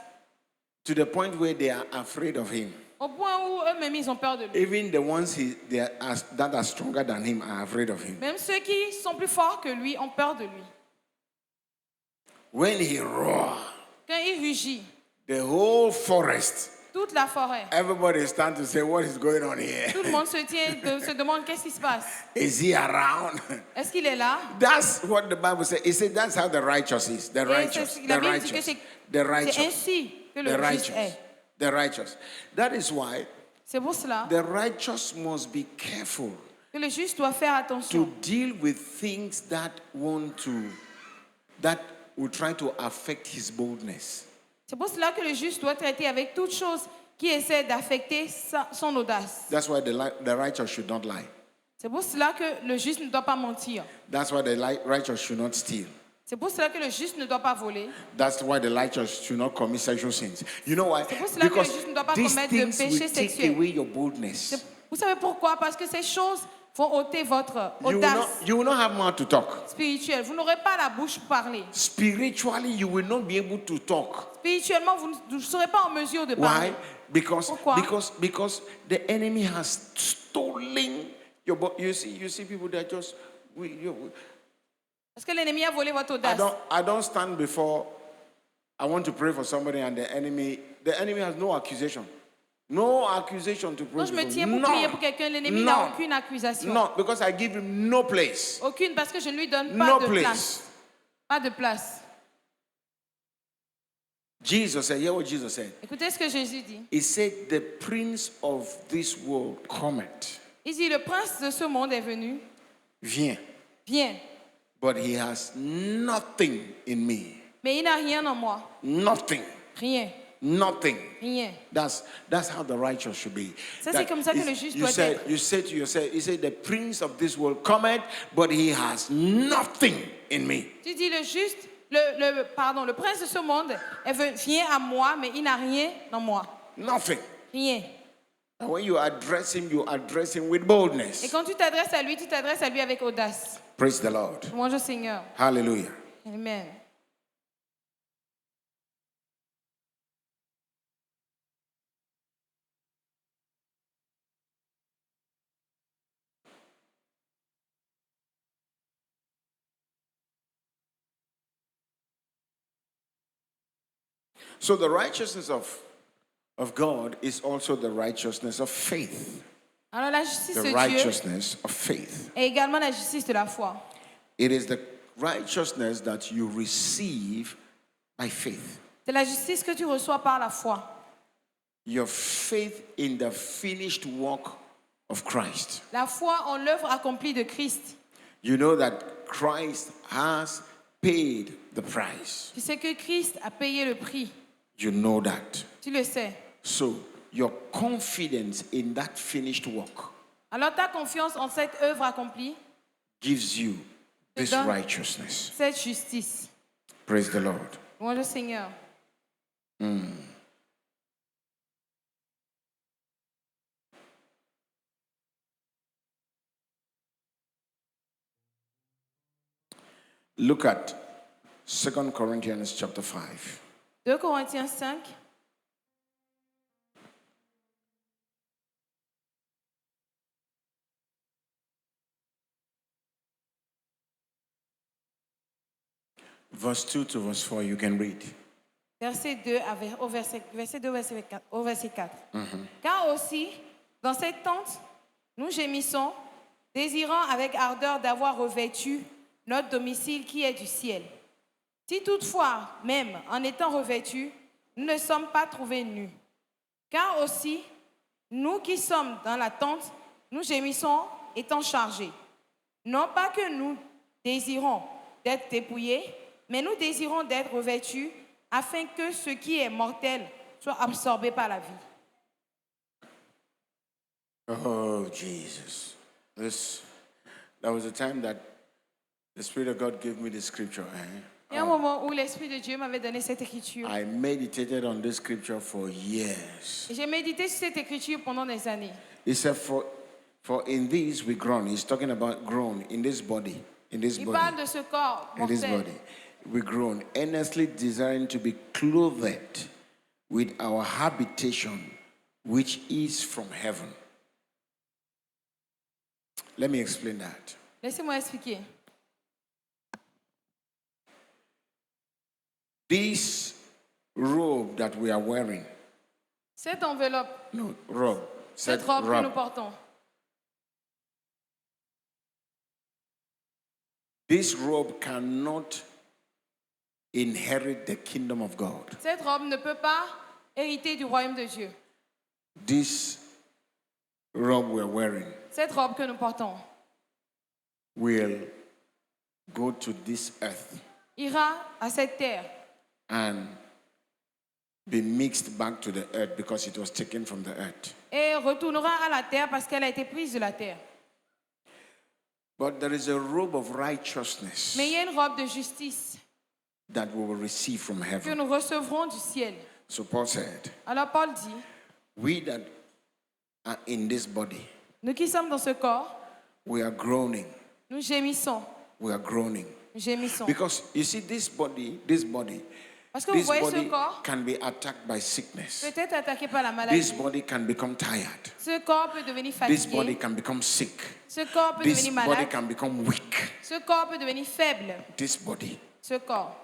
to the point where they are afraid of him. Au point où eux-mêmes, ils ont peur de lui. Even the ones that are stronger than him are afraid of him. Même ceux qui sont plus forts que lui ont peur de lui. When he roars, Quand il rugit, the whole forest, toute la forêt, everybody stands to say, what is going on here? tout le monde se demande qu'est-ce qui se passe. Is he around? Est-ce qu'il est là? That's what the Bible says. It says that's how the righteous is. The Et righteous. la The Bible dit que righteous. c'est The righteous. ainsi que The le juste righteous. est. The righteous. That is why C'est pour cela the righteous must be careful que le juste doit faire to attention deal with things that will try to affect his boldness. C'est pour cela que le juste doit traiter avec toute chose qui essaie d'affecter son audace. That's why the righteous should not lie. C'est pour cela que le juste ne doit pas mentir. That's why the righteous should not steal. C'est pour cela que le juste ne doit pas voler. That's why the righteous should not commit sexual sins. You know why? C'est pour cela que le Because juste ne doit pas these commettre de things will péché take sexuel. away your boldness. Vous savez pourquoi? Parce que ces choses vont ôter votre You audace will not have mouth to talk. spirituelle. Vous n'aurez pas la bouche pour parler. Spiritually, you will not be able to talk. Spirituellement, vous ne serez pas en mesure de parler. Why? Because the enemy has stolen your. You see people that just. Parce que l'ennemi a volé votre audace. I don't stand before. I want to pray for somebody, and the enemy has no accusation. No accusation to pray Quand je me for. tiens pour prier pour quelqu'un, l'ennemi n'a aucune accusation. No, because I give him no place. Aucune, parce que je ne lui donne pas No de place. place. Pas de place. Jesus said, hear what Jesus said. Écoutez ce que Jésus dit. He said, the prince of this world cometh. Il dit, le prince de ce monde est venu. Viens. Viens. but he has nothing in me. Mais il n'a rien en moi. Nothing. Rien. Nothing. Rien. That's how the righteous should be. Ça, c'est comme ça que le juste doit être. You say to yourself, you say, the prince of this world cometh, but he has nothing in me. Tu dis le juste, le prince de ce monde vient à moi, mais il n'a rien en moi. Nothing. Rien. And when you address him with boldness. Et quand tu t'adresses à lui, tu t'adresses à lui avec audace. Praise the Lord. Louange au Seigneur. Hallelujah. Amen. So the righteousness of God is also the righteousness of faith. Alors la justice The de Dieu righteousness of faith. est également la justice de la foi. It is the righteousness that you receive by faith. C'est la justice que tu reçois par la foi. Your faith in the finished work of Christ. La foi en l'œuvre accomplie de Christ. You know that Christ has paid the price. Tu sais que Christ a payé le prix. You know that. Tu le sais. So your confidence in that finished work Alors ta confiance en cette œuvre accomplie gives you this donne righteousness. cette justice. Praise the Lord. Louange au Seigneur. Look at 2 Corinthians chapter 5. 2 Corinthiens 5. Verse 2 to verse 4, you can read. Verset 2 au verset 4. Car aussi, dans cette tente, nous gémissons, désirant avec ardeur d'avoir revêtu notre domicile qui est du ciel. Si toutefois, même en étant revêtus, nous ne sommes pas trouvés nus. Car aussi, nous qui sommes dans la tente, nous gémissons étant chargés. Non pas que nous désirons d'être dépouillés, mais nous désirons d'être revêtus afin que ce qui est mortel soit absorbé par la vie. Oh, Jesus. That was a time that the Spirit of God gave me the scripture. Il y a un moment où l'Esprit de Dieu m'avait donné cette écriture. I meditated on this scripture for years. Et j'ai médité sur cette écriture pendant des années. He said, for in these we groan. He's talking about groan in this body. In this Il body. parle de ce corps In this mortel. body. We groan, earnestly desiring to be clothed with our habitation, which is from heaven. Let me explain that. Laissez-moi expliquer. This robe that we are wearing, Cette enveloppe, no, robe, cette robe que nous portons, this robe cannot inherit the kingdom of God. cette robe ne peut pas hériter du royaume de Dieu. This robe we're wearing Cette robe que nous portons will go to this earth ira à cette terre and be mixed back to the earth because it was taken from the earth. et retournera à la terre parce qu'elle a été prise de la terre. But there is a robe of righteousness Mais il y a une robe de justice that we will receive from que heaven. nous recevrons du ciel. So Paul said, Alors Paul dit, we that are in this body, nous qui sommes dans ce corps, we are groaning. nous gémissons, We are groaning. nous gémissons. Because you see, this body Parce que vous voyez ce body corps can be attacked by sickness. peut être attaqué par la This maladie. body can become tired. Ce corps peut devenir This body fatigué. can become sick. Ce corps peut This devenir body malade. can become weak. Ce corps peut devenir faible. This body. Ce corps.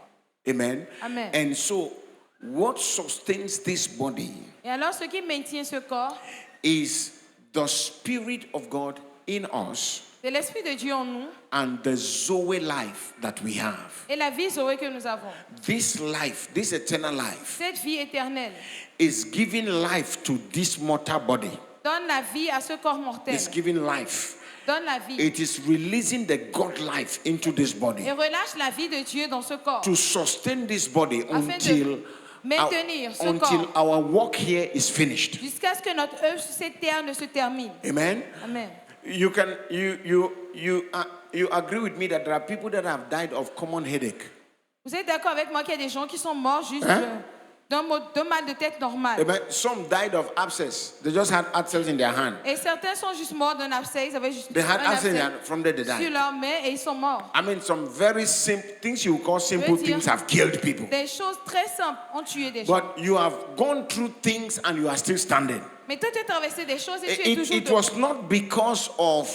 Amen. Amen. And so, what sustains this body Et alors, ce qui maintient ce corps, is the Spirit of God in us c'est l'Esprit de Dieu en nous and the Zoe life that we have. et la vie Zoé que nous avons. This life, this eternal life, Cette vie éternelle is giving life to this mortal body. donne la vie à ce corps mortel. It's giving life donne la vie it is releasing the God life into this body et relâche la vie de Dieu dans ce corps to sustain this body afin until de maintenir ce until corps our work here is finished. jusqu'à ce que notre œuvre sur cette terre ne se termine. Amen. Amen. You agree with me that there are people that have died of common headache. Vous êtes d'accord avec moi qu'il y a des gens qui sont morts juste Hein? d'un mal de tête normal. Amen. Some died of abscess. They just had abscess in their hand. Et certains sont juste morts d'un abcès. Ils avaient juste They had un abscess in their abcès hand. From there they sur died. leur main et ils sont morts. I mean, some very simple things you call simple Je veux dire- things have killed people. Des choses très simples ont tué des gens. But you have gone through things and you are still standing. Mais toi, tu as traversé des choses et tu es toujours It debout. was not because of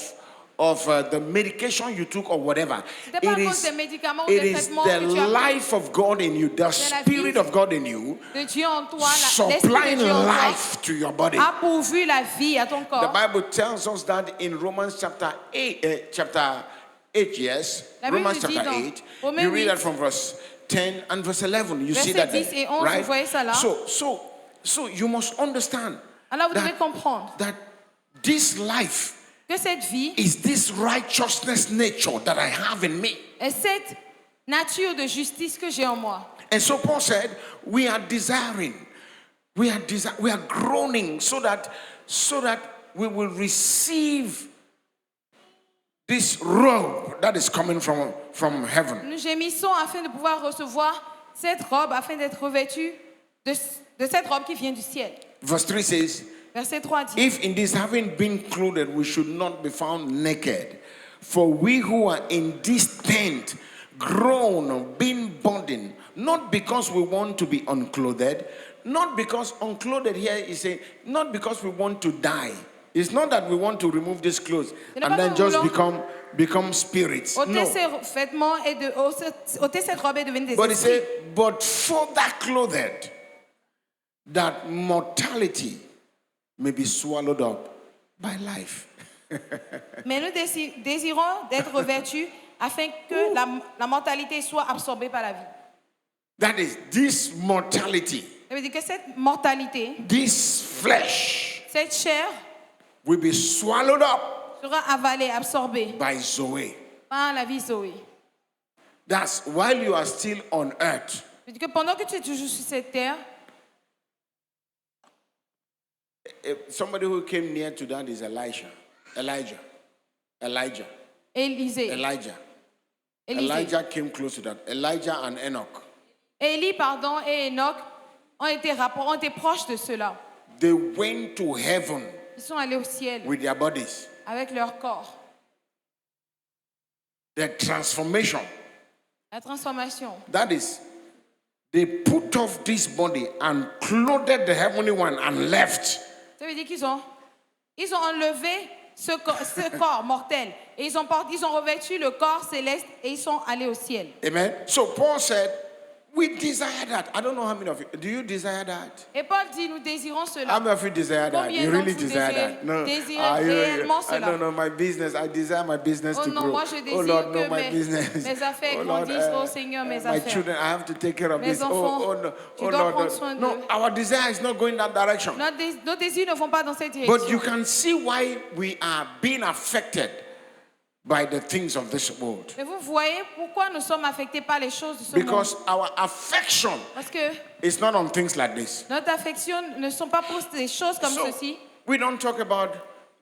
the medication you took or whatever. C'était pas à It cause is, des médicaments ou it des is traitements que the tu as pris. life of God in you, the la Spirit vie of God in you, De Dieu en toi, l'esprit de supplying Dieu en toi life to your body. a pourvu la vie à ton The corps. Bible tells us that in Romans chapter 8, yes, La Bible Romans dit chapter dans 8, Romains you read 8, that from verse 10 and verse 11. You see Verset that 10 there, et 11, right? vous voyez ça là? So you must understand Alors vous devez that, comprendre that this life que cette vie is this righteousness nature that I have in me. est cette nature de justice que j'ai en moi. And so Paul said, we are desiring, we are groaning so that we will receive this robe that is coming from heaven. Nous gémissons afin de pouvoir recevoir cette robe, afin d'être revêtus de cette robe qui vient du ciel. Verse 3 says, Verset 3 dit, if in this having been clothed, we should not be found naked. For we who are in this tent groan, being burdened, not because we want to be unclothed, not because unclothed here is saying, not because we want to die. It's not that we want to remove these clothes and then just become spirits. ôtez No. ces vêtements et ôtez cette robe et devenez des But he esprits. said, but further clothed, that mortality may be swallowed up by life. Mais nous désirons d'être revêtus afin que la mortalité soit absorbée par la vie. That is, this mortality, Ça veut dire que cette mortalité, this flesh, cette chair, will be swallowed up sera avalée, absorbée by Zoe. par la vie Zoé. That's while you are still on earth. Ça veut dire que pendant que tu es toujours sur cette terre, Somebody who came near to that is Elijah. Élisée. Elijah came close to that. Elijah and Enoch. Élie, pardon, et Enoch ont été proches de cela. They went to heaven Ils sont allés au ciel with their bodies. avec leur corps. The transformation. La transformation. That is, they put off this body and clothed the heavenly one and left. Ça veut dire qu'ils ont enlevé ce corps mortel et ils ont revêtu le corps céleste et ils sont allés au ciel. Amen. So Paul said, we desire that. I don't know how many of you. Do you desire that? Et Paul dit, nous désirons cela. How many of you desire that? Combien You really d'entre vous desire that? No. désirez réellement I cela? don't know my business. I desire my business Oh to non, grow. moi je désire Oh Lord, que no, my business. mes affaires Oh Lord, grandissent. Oh Seigneur, mes my affaires. children, I have to take care of Mes this. enfants, Oh no, tu oh dois Lord, prendre soin no. d'eux. Our desire is not going that direction. Nos désirs ne vont pas dans cette But direction. you can see why we are being affected by the things of this world. Mais vous voyez pourquoi nous sommes affectés par les choses de ce Because monde. our affection Parce que is not on things like this. notre affection ne sont pas pour des choses comme So ceci. we don't talk about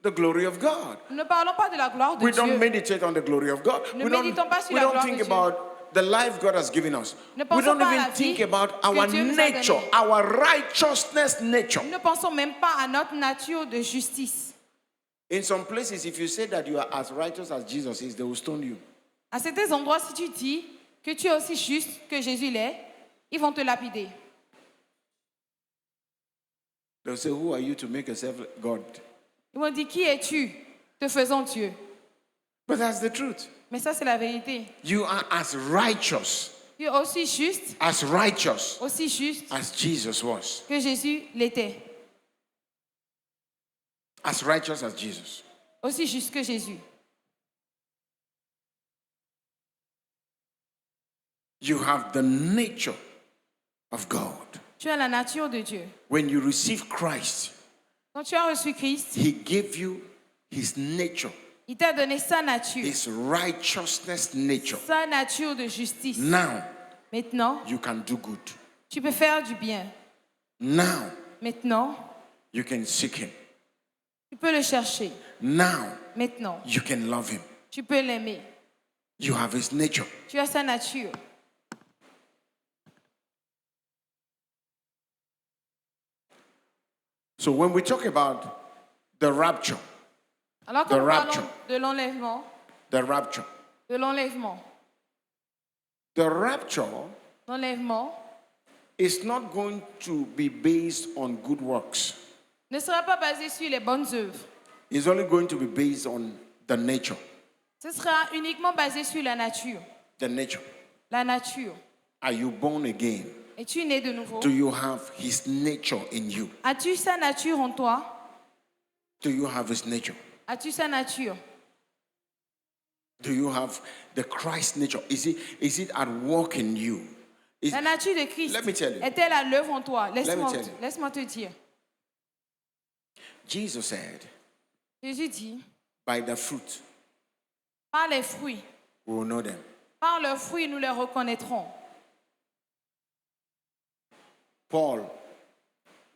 the glory of God. Nous ne parlons pas de la gloire de We Dieu. don't meditate on the glory of God. Ne We méditons pas sur we la don't gloire think de Dieu. about the life God has given us. Ne We pensons don't pas à even la vie think about que our Dieu nous a nature, donnée. our righteousness nature. Nous ne pensons même pas à notre nature de justice. In some places, if you say that you are as righteous as Jesus is, they will stone you. À certains endroits, si tu dis que tu es aussi juste que Jésus l'est, ils vont te lapider. They'll say, who are you to make yourself God? Ils vont dire, qui es-tu, te faisant Dieu? But that's the truth. Mais ça, c'est la vérité. You are as righteous Tu es aussi juste as Jesus was. que Jésus l'était. As righteous as Jesus. Aussi juste que Jésus. You have the nature of God. Tu as la nature de Dieu. When you receive Christ, Quand tu as reçu Christ, He gave you His nature. Il t'a donné sa nature, his righteousness nature. sa nature de justice. Now Maintenant, you can do good. tu peux faire du bien. Now Maintenant, you can seek him. tu peux le chercher. Now Maintenant, you can love him. tu peux l'aimer. You have his nature. Tu as sa nature. So when we talk about the rapture, Alors quand The nous rapture. parlons de l'enlèvement, the rapture, de l'enlèvement, the rapture l'enlèvement is not going to be based on good works. ne sera pas basé sur les bonnes œuvres. It's only going to be based on the nature. Ce sera uniquement basé sur la nature. The nature. La nature. Are you born again? Es-tu né de nouveau? Do you have his nature in you? As-tu sa nature en toi? Do you have his nature? As-tu sa nature? Do you have the Christ nature? Is it at work in you? La nature de Christ Let me tell you. est-elle à l'œuvre en toi? tell you. Laisse-moi te dire. Jesus said, Jésus dit, by the fruit par les fruits, we will know them. par leurs fruits, nous les reconnaîtrons. Paul,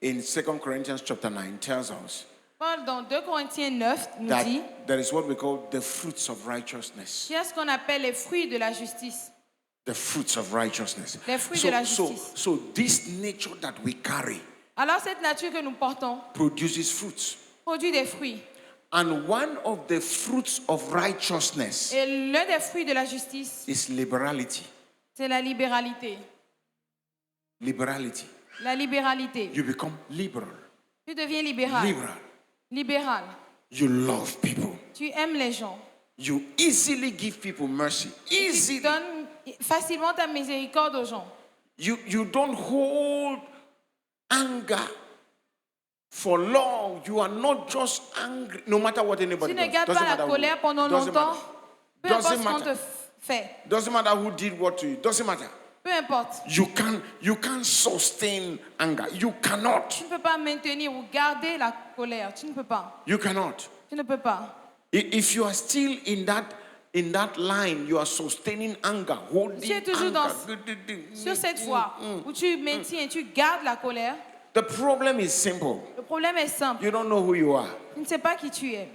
in 2 Corinthians chapter 9, tells us Paul, dans 2 Corinthiens 9, nous dit, that there is what we call the fruits of righteousness. il y a ce qu'on appelle les fruits de la justice. The fruits of righteousness. Les fruits de la justice. So this nature that we carry Alors cette nature que nous portons produces fruits. produit des fruits. And one of the fruits of righteousness Et l'un des fruits de la justice, is liberality. c'est la libéralité. Liberality. La libéralité. You become liberal. Tu deviens libéral. Liberal. Libéral. You love people. Tu aimes les gens. You easily give people mercy. Tu Easily. donnes facilement ta miséricorde aux gens. You don't hold anger for long. You are not just angry, no matter what anybody Tu ne does. gardes Doesn't pas la matter who- colère pendant doesn't longtemps. matter. Peu importe Doesn't ce qu'on matter. te fait. Doesn't matter who did what to you. Doesn't matter. Peu importe. You can't sustain anger. You cannot. Tu ne peux pas maintenir ou garder la colère. Tu ne peux pas. You cannot. Tu ne peux pas. If you are still in that line, you are sustaining anger, holding Tu es toujours anger. sur cette voie où tu maintiens, tu gardes la colère. The problem is simple. Le problème est simple. You don't know who you are. Tu ne sais pas qui tu es.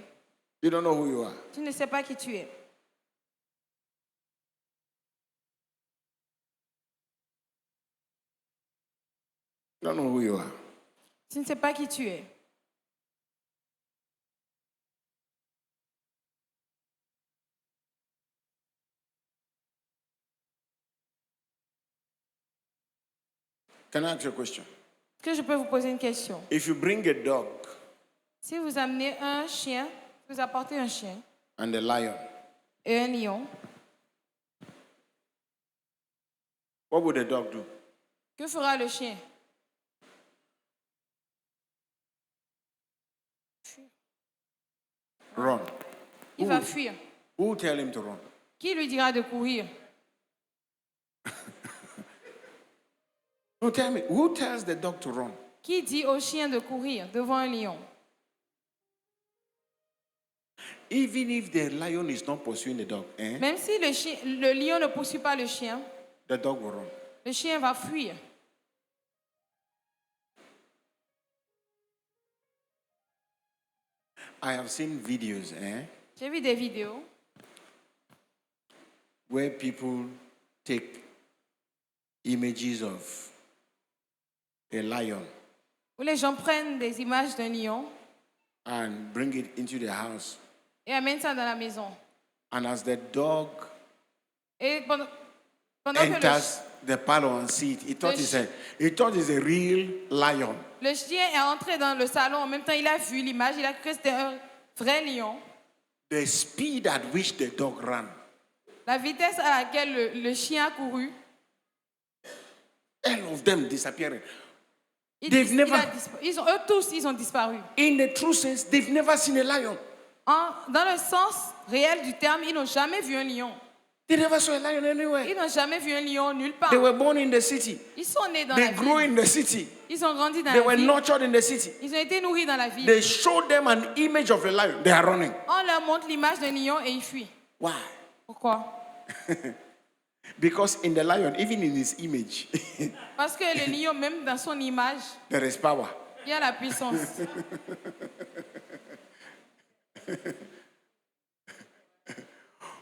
You don't know who you are. Tu ne sais pas qui tu es. You don't know who you are. Tu ne sais pas qui tu es. Can I ask you a question? Est-ce que je peux vous poser une question? If you bring a dog Si vous amenez un chien, vous apportez un chien and a lion, et un lion, what would the dog do? que fera le chien? Run. Il va fuir. Who will tell him to run? Qui lui dira de courir? No, tell me. Who tells the dog to run? Qui dit au chien de courir devant un lion? Even if the lion is not pursuing the dog, Même si le lion ne poursuit pas le chien, the dog will run. le chien va fuir. I have seen videos J'ai vu des vidéos where people take images of a lion où les gens prennent des images d'un lion and bring it into their house. et amènent ça dans la maison. And as the dog Et pendant que enters the parlor and sees it, he thought it's a real lion. le chien est entré dans le salon, en même temps il a vu l'image, il a cru que c'était un vrai lion. The speed at which the dog ran. La vitesse à laquelle le chien a couru, All of them disappearing. eux tous, ils ont disparu. In the true sense, they've never seen a lion. Dans le sens réel du terme, ils n'ont jamais vu un lion. They never saw a lion anywhere. Ils n'ont jamais vu un lion nulle part. They were born in the city. Ils sont nés dans They la grew ville. in the city. Ils ont grandi dans They la were ville. nurtured in the city. Ils ont été nourris dans la ville. They showed them an image of a lion. They are running. On leur montre l'image d'un lion et ils fuient. Why? Pourquoi? Because in the lion, even in his image, Parce que le lion, même dans son image, there is power. il y a la puissance.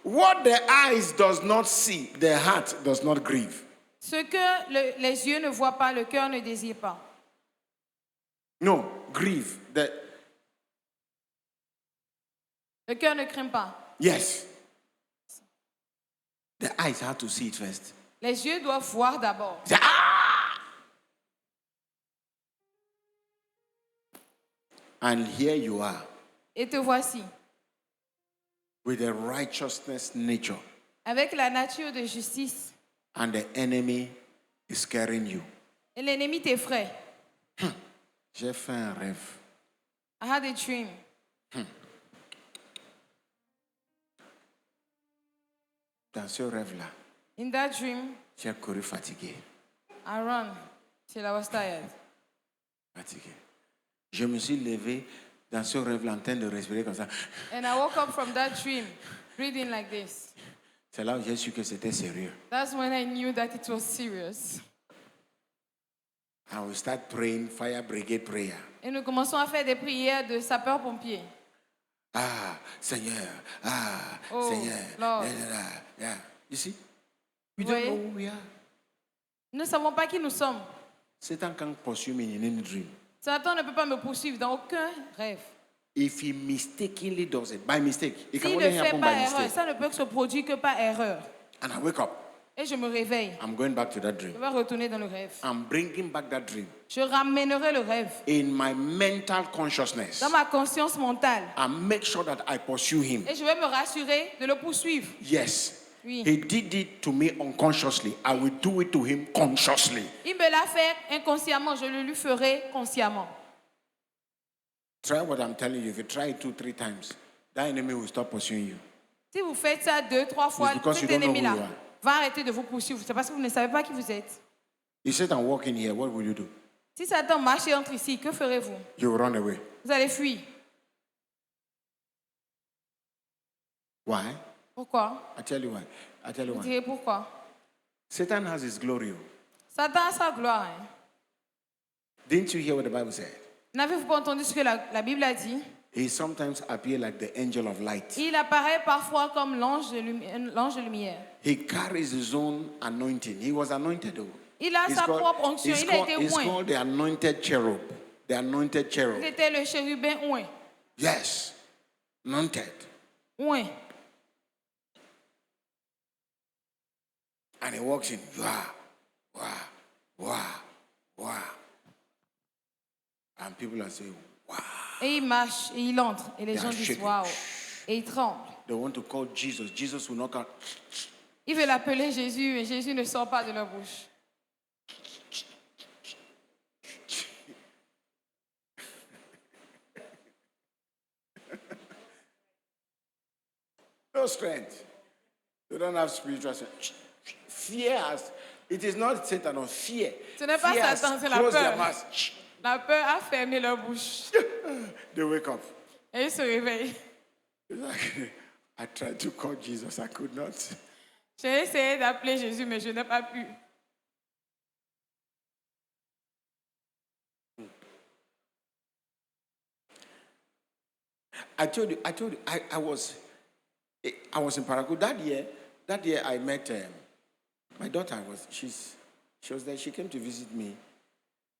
What the eyes does not see, the heart does not grieve. Ce que les yeux ne voient pas, le cœur ne désire pas. No, grieve. Le cœur ne craint pas. Yes. The eyes have to see it first. Les yeux doivent voir d'abord. Say, ah! And here you are Et te voici, with a righteousness nature, avec la nature de justice. and the enemy is scaring you. Et l'ennemi t'effraie. J'ai fait un rêve. I had a dream. Dans ce rêve-là, In that dream, j'ai couru fatigué. I ran till I was tired. Fatigué. Je me suis levé dans ce rêve-là en train de respirer comme ça. And I woke up from that dream, breathing like this. C'est là où j'ai su que c'était sérieux. That's when I knew that it was serious. I will start praying fire brigade prayer. Et nous commençons à faire des prières de sapeurs-pompiers. Ah, Seigneur. Ah, Oh, Seigneur. Lord. Yeah. You see? We Vous don't voyez? know who we are. Nous ne savons pas qui nous sommes. Satan can't pursue me in any dream. Satan ne peut pas me poursuivre dans aucun rêve. If he mistakenly does it, by mistake, it can S'il only ne fait happen pas by erreur, mistake. ça ne peut se produire que par erreur. And I wake up. Et je me réveille. I'm going back to that Je dream. vais retourner dans le rêve. I'm bringing back that dream Je ramènerai le rêve in my mental consciousness dans ma conscience mentale. and make sure that I pursue him. Et je vais me rassurer de le poursuivre. Yes. Oui. He did it to me unconsciously. I will do it to him consciously. Il me l'a fait inconsciemment, je le lui ferai consciemment. Try what I'm telling you. If you try it 2-3 times, that enemy will stop pursuing you. Si vous faites ça 2-3 fois, It's because cet you don't know who ennemi-là you are. va arrêter de vous poursuivre. C'est parce que vous ne savez pas qui vous êtes. If Satan walk in here, what will you do? Si Satan marche et entre ici, que ferez-vous? You will run away. Vous allez fuir. Why? Pourquoi? I tell you why. I tell you Vous why. direz pourquoi? Satan has his glory. Satan a sa gloire. Hein. Didn't you hear what the Bible said? N'avez-vous pas entendu ce que la Bible a dit? He sometimes appears like the angel of light. Il apparaît parfois comme l'ange de lumière. He carries his own anointing. He was anointed though. Il a sa propre onction. Il a été he's oint. called the anointed cherub. The anointed Il cherub. était le chérubin oint. Yes. Anointed. Oint. And he walks in. Wow. And people are saying, wow. Et il marche et il entre. Et les They gens are disent shaking. waouh. Et ils tremblent. They want to call Jesus. Jesus will not come. Ils veulent appeler Jésus, mais Jésus ne sort pas de leur bouche. No strength. They don't have spiritual strength. Fear has. It is not Satan or fear. Ce n'est pas Fear has Satan, c'est la closed their peur. mouth. La peur a fermé leur bouche. They wake up. Et ils se réveillent. It's like, I tried to call Jesus. I could not. J'ai essayé d'appeler Jésus, mais je n'ai pas pu. I told you, I was in Paraguay that year I met my daughter she was there. She came to visit me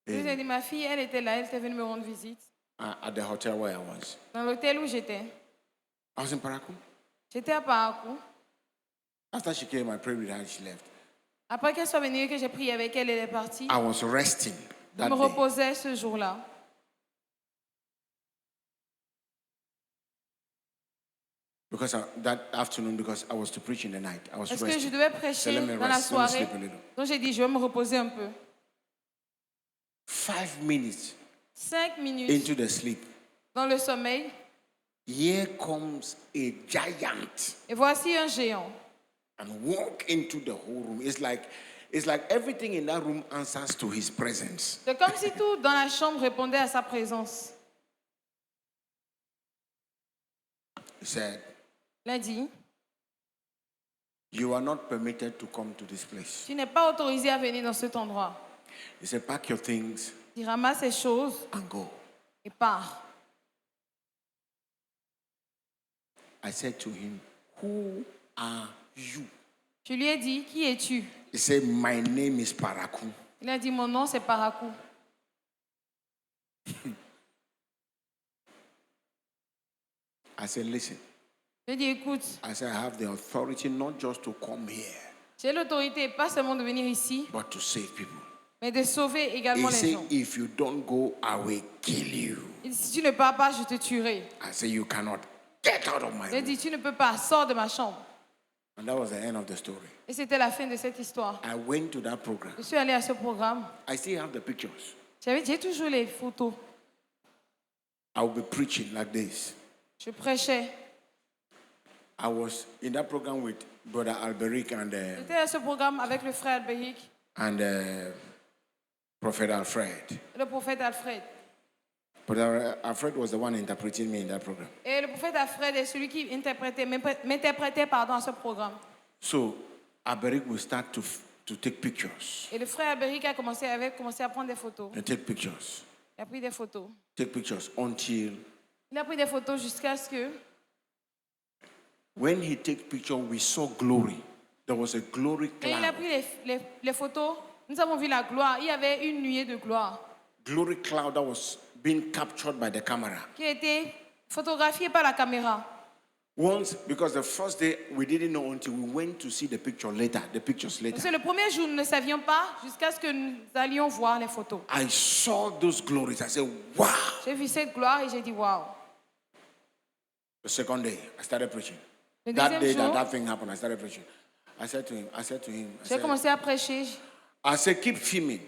Je vous ai dit, ma fille, elle était là, elle était venue me rendre visite. at the hotel where I was. Dans l'hôtel où j'étais. I was in Paraguay. J'étais à Parakou. After she came, I prayed with her and she left. Après qu'elle soit venue et que j'ai prié avec elle, elle est partie. I was resting Je that me day. reposais ce jour-là. That afternoon, because I was to preach in the night. I was Parce que je resting. devais So prêcher let me dans la rest. Let me soirée. sleep a little. Donc j'ai dit, je vais me reposer un peu. 5 minutes 5 minutes into the sleep, dans le sommeil. here comes a giant. Et voici un géant. and walk into the whole room. It's like everything in that room answers to his presence. C'est comme si tout dans la chambre répondait à sa présence. He said, Il a dit, you are not permitted to come to this place. tu n'es pas autorisé à venir dans cet endroit. He said, pack your things Il ramasse ses choses and go. et part. I said to him, who are you? Je lui ai dit, qui es-tu? He said, my name is Paraku. Il a dit, mon nom c'est Parakou. I said, listen. Je lui ai dit, écoute, I said, I have the authority not just to come here, j'ai l'autorité pas seulement de venir ici, but to save people. mais de sauver également He les said, gens. if you don't go, I will kill you. Il dit, si tu ne pars pas, je te tuerai. I said, you cannot get out of my Il a room. dit, tu ne peux pas, sors de ma chambre. And that was the end of the story. Et c'était la fin de cette histoire. I went to that program. Je suis allée à ce programme. I still have the pictures. J'ai toujours les photos. I will be preaching like this. Je prêchais. I was in that program with Brother Alberic J'étais à ce programme avec le frère Albéric and Prophet Alfred. et le prophète Alfred. Brother Alfred was the one interpreting me in that program. Et le prophète Alfred est celui qui m'interprétait à ce programme. So Alberic will start to take pictures. Et le frère Albéric a commencé à prendre des photos. And take pictures. Il a pris des photos. Take pictures until Il a pris des photos jusqu'à ce que, when he take picture, we saw glory. There was a glory quand il a cloud. pris les photos, nous avons vu la gloire. Il y avait une nuée de gloire Glory cloud that was being captured by the camera. qui a été photographiée par la caméra. Once, because the first day we didn't know until we went to see the pictures later. Parce que le premier jour, nous ne savions pas jusqu'à ce que nous allions voir les photos. I saw those glories. I said, wow. J'ai vu cette gloire et j'ai dit waouh. The second day, I started preaching. Le That deuxième day jour, that thing happened, I started preaching. I said to him, j'ai commencé à prêcher. I said, keep filming.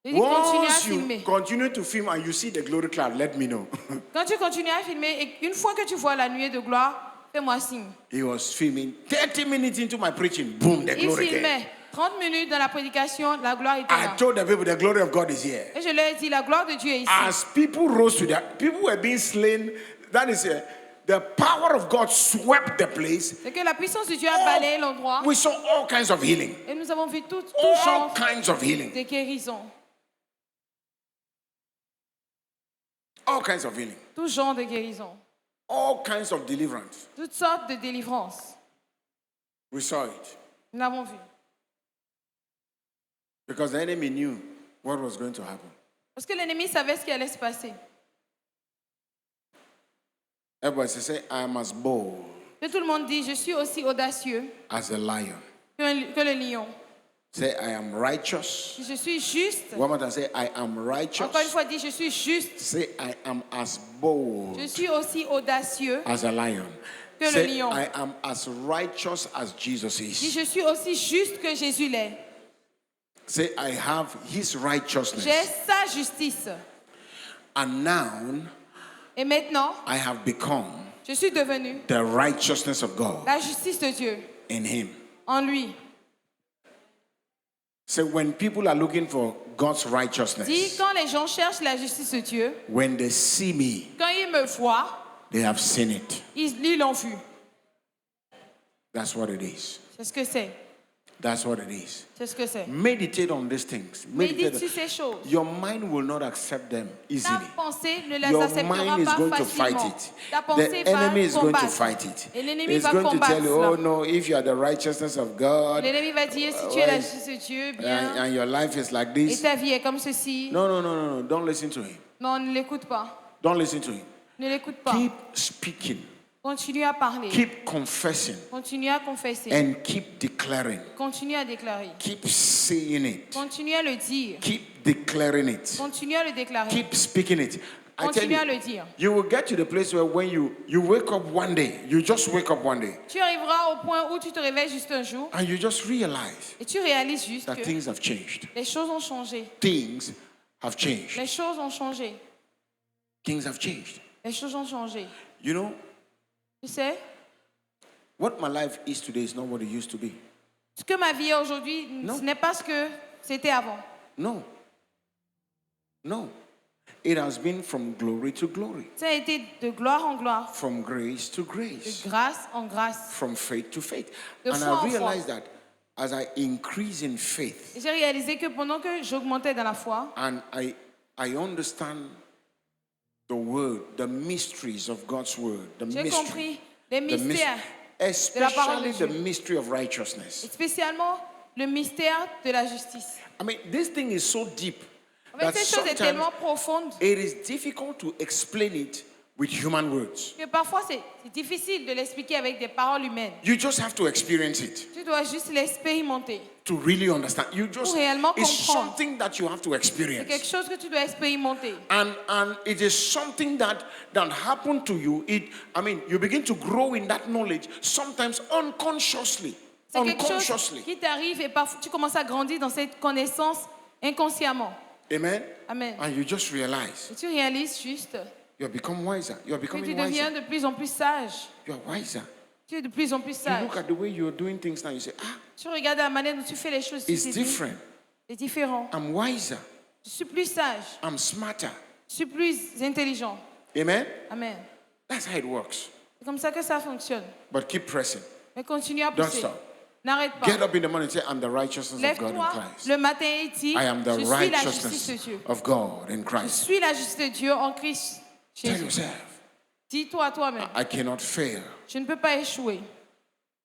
J'ai dit continue à Once you filmer. continue to film and you see the glory cloud, let me know. Quand tu continues à filmer et une fois que tu vois la nuée de gloire, fais-moi signe. He was filming 30 minutes into my preaching. Boom, the Il glory came. filmait 30 minutes dans la prédication, la gloire était I là. told the people the glory of God is here. Et je leur ai dit, la gloire de Dieu est ici. As people rose to that, people were being slain. That is the power of God swept the place. C'est que la puissance de Dieu a balayé l'endroit We saw all kinds of healing. et nous avons vu tout All genre kinds of healing. de guérison. All kinds of healing. Tout genre de guérison. All kinds of deliverance. Toutes sortes de délivrances. We saw it. Nous l'avons vu. Because the enemy knew what was going to happen. Parce que l'ennemi savait ce qui allait se passer. Everybody say, I am as bold Que tout le monde dit, je suis aussi audacieux as a lion. que le lion. Say, I am righteous. Je suis juste. One more time, say, I am righteous. Encore une fois, dis, je suis juste. Say, I am as bold Je suis aussi audacieux. as a lion. Que le Say, lion. I am as righteous as Jesus Dis, is. je suis aussi juste que Jésus l'est. Say, I have his righteousness. J'ai sa justice. And now, Et maintenant, I have become je suis devenu the righteousness of God la justice de Dieu in him. en lui. So when people are looking for God's Dis, righteousness, quand les gens cherchent la justice de Dieu, when they see me, quand ils me voient, they have seen it. ils l'ont vu. That's what it is. C'est ce que c'est. That's what it is. C'est ce que c'est. Meditate on these things. Médite sur ces choses. Your mind will not accept them Ta easily. pensée ne les Your acceptera mind is pas going to fight facilement. it. Ta pensée The enemy is va going to combattre. fight it. Et l'ennemi It's va going to combattre tell you, cela. oh no, if you are the righteousness of God L'ennemi va dire, si tu es la justice de Dieu, bien, and your life is like et this. ta vie est comme ceci. No. Don't listen to him. Non, ne l'écoute pas. Don't listen to him. Ne l'écoute pas. Keep speaking. Continue à parler. Keep confessing. Continue à confesser. And keep declaring. Continue à déclarer. Keep saying it. Continue à le dire. Keep declaring it. Continue à le déclarer. Keep speaking it. I tell Continue à you, le dire. you will get to the place where when you wake up one day, you just wake up one day, Tu arriveras au point où tu te réveilles juste un jour and you just realize et tu réalises juste that que things have changed. les choses ont changé. Things have changed. Les choses ont changé. Things have changed. Les choses ont changé. You know, Tu sais, What my life is today is not what it used to be. Ce que ma vie est aujourd'hui, Non. ce n'est pas ce que c'était avant. No. No. It has been from glory to glory, Ça a été de gloire en gloire, from grace to de grace, grâce en grâce. from faith to faith. De And foi I en foi. realized that as I increase in faith Et j'ai réalisé que pendant que j'augmentais dans la foi, and I understand the word, the mysteries of God's word, the j'ai mystery, compris les the mystères, especially parole de the Dieu. mystery of righteousness. et spécialement le mystère de la justice. I mean, this thing is so deep En fait, that cette chose est sometimes tellement profonde it is difficult to explain it with human words. que parfois c'est difficile de l'expliquer avec des paroles humaines. You just have to experience it Tu dois juste l'expérimenter. to really understand. You just Pour réellement it's comprendre. something that you have to C'est quelque experience. chose que tu dois expérimenter. And it is something that happened to you. You begin to grow in that knowledge sometimes unconsciously. C'est quelque chose Unconsciously. qui t'arrive et parfois tu commences à grandir dans cette connaissance inconsciemment. Amen. Amen. And you just realize Et tu réalises juste you have become wiser. You are que tu becoming deviens wiser. de plus en plus sage. You are wiser. Tu es de plus en plus You sage. look at the way you're doing things now, you say, Tu regardes la manière dont tu fais les choses. Tu it's te dis, different. c'est différent. I'm wiser. Je suis plus sage. I'm smarter. Je suis plus intelligent. Amen. Amen. That's how it works. C'est comme ça que ça fonctionne. But keep pressing. Mais continue à Don't pousser. stop. N'arrête pas. Get up in the morning and say, I'm the righteousness of God in Lève-toi Christ. le matin et dis, I am the je suis la justice de righteousness Dieu. of God in Je Christ. suis la justice de Dieu en Christ Tell Jésus. yourself, Dis-toi à toi-même, I cannot fail. je ne peux pas échouer.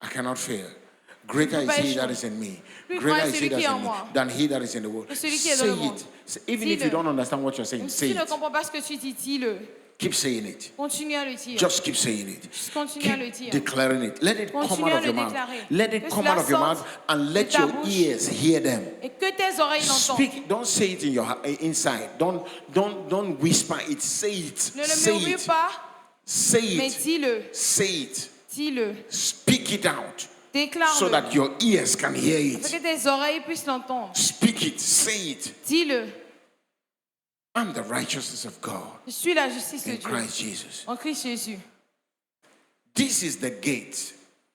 I cannot fail. Greater peux is pas he échouer. that is in me. Plus Greater grand est is he celui that qui is est in en me moi than he that is in the world. que celui qui est dans Say le monde. it. Even if Dis-le. you don't understand what you're saying, Même si say tu ne it. comprends pas ce que tu dis, dis-le. Keep saying it. Continue à le dire. Just keep saying it. Juste continue à le Keep dire. declaring it. Let it come Continue out à of le your mouth. déclarer. Let it Que come cela out of your sorte mouth and de let ta your bouche. ears hear them. Et que tes oreilles l'entendent. Speak. Don't say it in your inside. Don't whisper it. Say it. Ne le Say murmure it. pas, Say mais it. dis-le. Say it. Dis-le. Speak it out so Déclare-le. that your ears can hear Pour it. que tes oreilles puissent l'entendre. Speak it. Say it. Dis-le. I'm the righteousness of God Je suis la justice de in Dieu. Christ Jesus. En Christ Jésus. This is the gate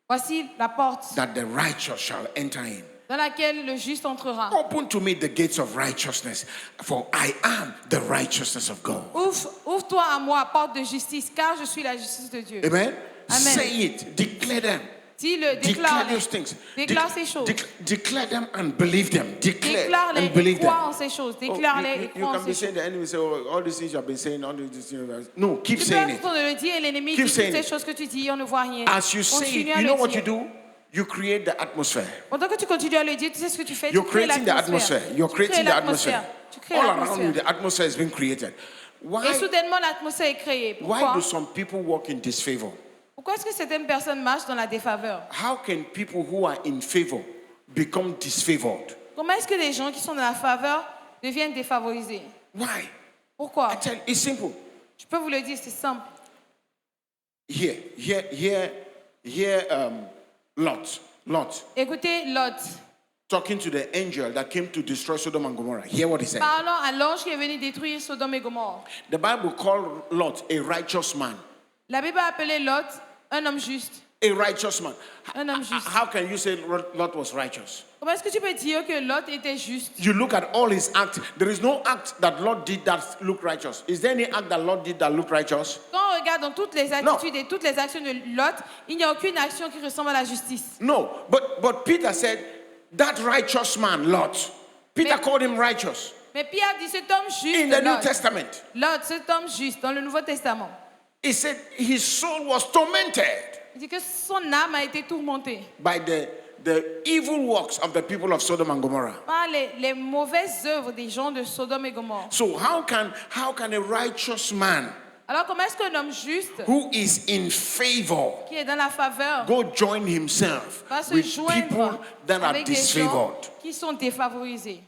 Voici la porte that the righteous shall enter in. dans laquelle le juste entrera. Open to me the gates of righteousness, for I am the righteousness of God. Ouvre-toi à moi, porte de justice, car je suis la justice de Dieu. Amen? Amen. Say it. Declare them. Dis-le, Declare déclare-le. those things. Déclare ces choses. Declare them and believe them. Declare Déclare-les and et believe them. crois en ces choses. Oh, Déclare-les et you crois en can be ces saying choses. the enemy say, oh, all these things you have been saying, all these things. No, keep Tu peux saying it. entendre le dire et l'ennemi Keep dit toutes saying ces it. choses que tu dis, on ne voit rien. As you say Continue it, à you le know what you dire. do? You create the atmosphere. Pendant que tu continues à le dire, tu sais ce que tu fais. You're Tu crées creating the atmosphere. You're Tu crées creating the atmosphere. Tu crées All around you, l'atmosphère. the atmosphere is being created. Et Why? soudainement, l'atmosphère est créée. Why Pourquoi? do some people walk in disfavor? Pourquoi est-ce que certaines personnes marchent dans la défaveur? How can people who are in favor become disfavored? Comment est-ce que les gens qui sont dans la faveur deviennent défavorisés? Why? Pourquoi? I tell you, it's simple. Je peux vous le dire, c'est simple. Lot, Écoutez Lot, talking to the angel that came to destroy Sodom and Gomorrah. Hear what he said. parlant à l'ange qui est venu détruire Sodome et Gomorrhe. The Bible called Lot a righteous man. La Bible a appelé Lot un homme juste. A righteous man. Un homme juste. How can you say Lot was righteous? Comment est-ce que tu peux dire que Lot était juste? You look at all his acts. There is no act that Lot did that looked righteous. Is there any act that Lot did that looked righteous? Quand on regarde dans toutes les attitudes et toutes les actions de Lot, il n'y a aucune action qui ressemble à la justice. No. But Peter said, that righteous man, Lot. Peter Mais- called him righteous Mais Pierre dit cet homme juste, in the New Lot. Testament. Lot, cet homme juste dans le Nouveau Testament. He said his soul was tormented Il dit que son âme a été tourmentée by the evil works of the people of Sodom and Gomorrah. par les mauvaises œuvres des gens de Sodome et Gomorrhe. So how can a righteous man Alors comment est-ce qu'un homme juste who is in favor qui est dans la faveur go join himself va se with people joindre that are avec des gens disfavored? qui sont défavorisés?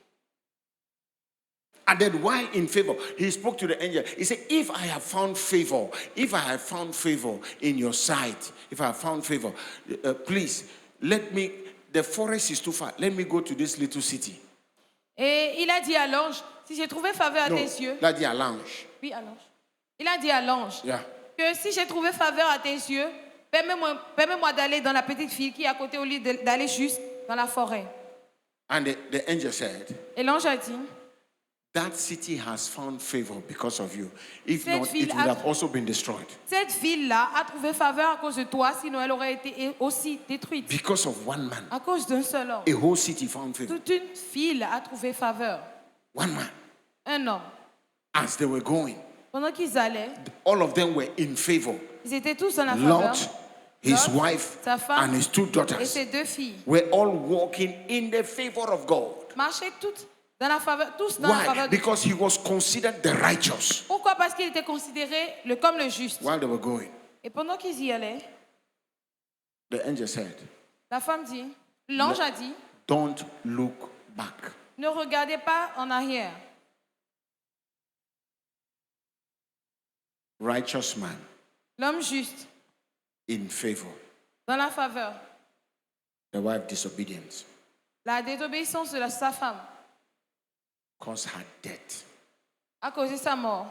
And then while in favor, he spoke to the angel. He said, if I have found favor in your sight, if I have found favor, please let me, the forest is too far. Let me go to this little city. Et il a dit à l'ange, si j'ai trouvé faveur à No, tes yeux, là dit à l'ange. oui à l'ange, il a dit à l'ange Yeah. que si j'ai trouvé faveur à tes yeux, permets-moi d'aller dans la petite file qui est à côté au lieu d'aller juste dans la forêt. And the angel said, Et l'ange a dit, that city has found favor because of you. If Cette not, ville it would a- have also been destroyed. cette ville-là a trouvé faveur à cause de toi, sinon elle aurait été aussi détruite. Because of one man, À cause d'un seul homme. a whole city found favor. Toute une ville a trouvé faveur. One man. Un homme. As they were going, Pendant qu'ils allaient, all of them were in favor. ils étaient tous en la faveur. Lot, his Lot, wife, sa femme, and his two et daughters ses deux filles were all walking in the favor of God. marchaient toutes dans la faveur, tous dans la Why? faveur de Because he was considered the righteous Pourquoi? Parce qu'il était considéré comme le juste. while they were going. Et pendant qu'ils y allaient, The angel said, la femme dit, l'ange a dit, don't look back. ne regardez pas en arrière. Righteous man L'homme juste, in favor. dans la faveur. The wife disobedience La désobéissance de sa femme caused her death. a causé sa mort.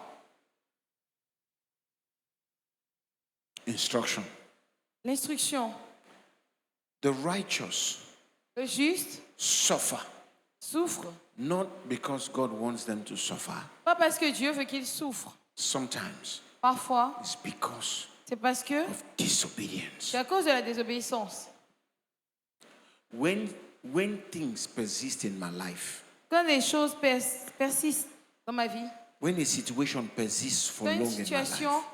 Instruction. L'instruction, The righteous le juste suffer souffre. not because God wants them to suffer. Pas parce que Dieu veut qu'il souffre. Sometimes Parfois, it's because c'est parce que of disobedience. c'est à cause de la désobéissance. When things persist in my life, Quand les choses persistent dans ma vie, when a situation persists for quand une long in my situation life,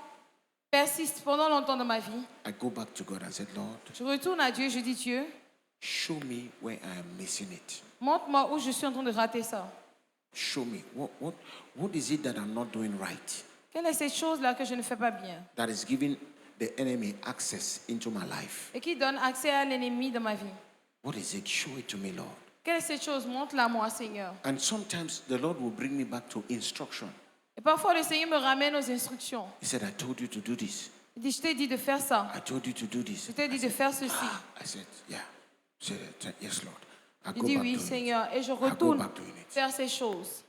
persiste pendant longtemps dans ma vie, I go back to God and say, Lord, je retourne à Dieu, je dis Dieu, show me where I am missing it. montre-moi où je suis en train de rater ça. Show me what is it that I'm not doing right Quelle est cette chose-là que je ne fais pas bien that is giving the enemy access into my life. et qui donne accès à l'ennemi dans ma vie? What is it? Show it to me, Lord. Quelle est cette chose? Montre-la moi, Seigneur. And sometimes the Lord will bring me back to instruction. Et parfois, le Seigneur me ramène aux instructions. He said, I told you to do this. Il dit, je t'ai dit de faire ça. I told you to do this. Je t'ai dit de faire ceci. I said, yeah. He said, yes, Lord. I Il go dit back oui, doing it. Seigneur. Et je I go retourne back doing it. faire ces choses.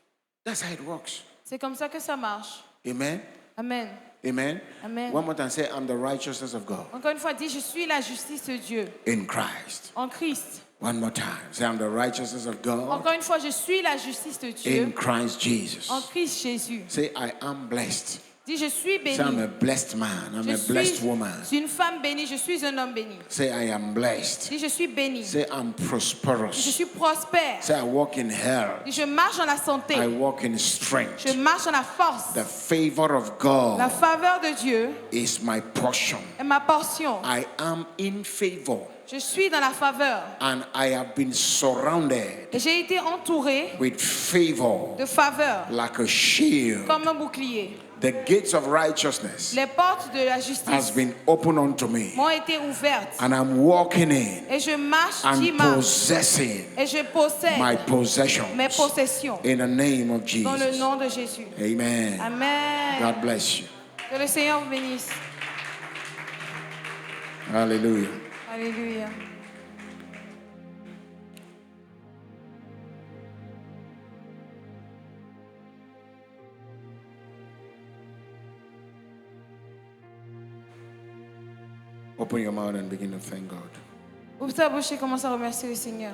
That's how it works. C'est comme ça que ça marche. Amen. Amen. Amen. Amen. One more time, say, I'm the righteousness of God Encore une fois, dis, je suis la justice de Dieu in Christ. en Christ. One more time, say, I'm the righteousness of God Encore une fois, je suis la justice de in Dieu Christ Jesus. en Christ Jésus. Say, I am blessed. Dis, je suis Say, I'm a béni. blessed man. I'm Je a blessed suis woman. une femme bénie. Je suis un homme béni. Say, I am blessed. Dis, je suis béni. Say, I'm Dis, je prosperous. suis prospère. Say, I walk in health. Dis, je marche dans la santé. I walk in strength. Je marche dans la force. The favor of La God faveur de Dieu is my portion. est ma portion. I am in favor Je suis dans la faveur. and I have been surrounded Et j'ai été entouré with favor de faveur like a shield. comme un bouclier. The gates of righteousness Les portes de la has justice been opened unto me m'ont été ouvertes. and I'm walking in Et je marche, j'y and marche. possessing Et je possède my possessions mes possessions in the name of dans le Jesus. nom de Jésus. Amen. Amen. God bless you. Que le Seigneur vous bénisse. Hallelujah. Alléluia. Open your mouth and begin to thank God Ouvre ta bouche et commence à remercier le Seigneur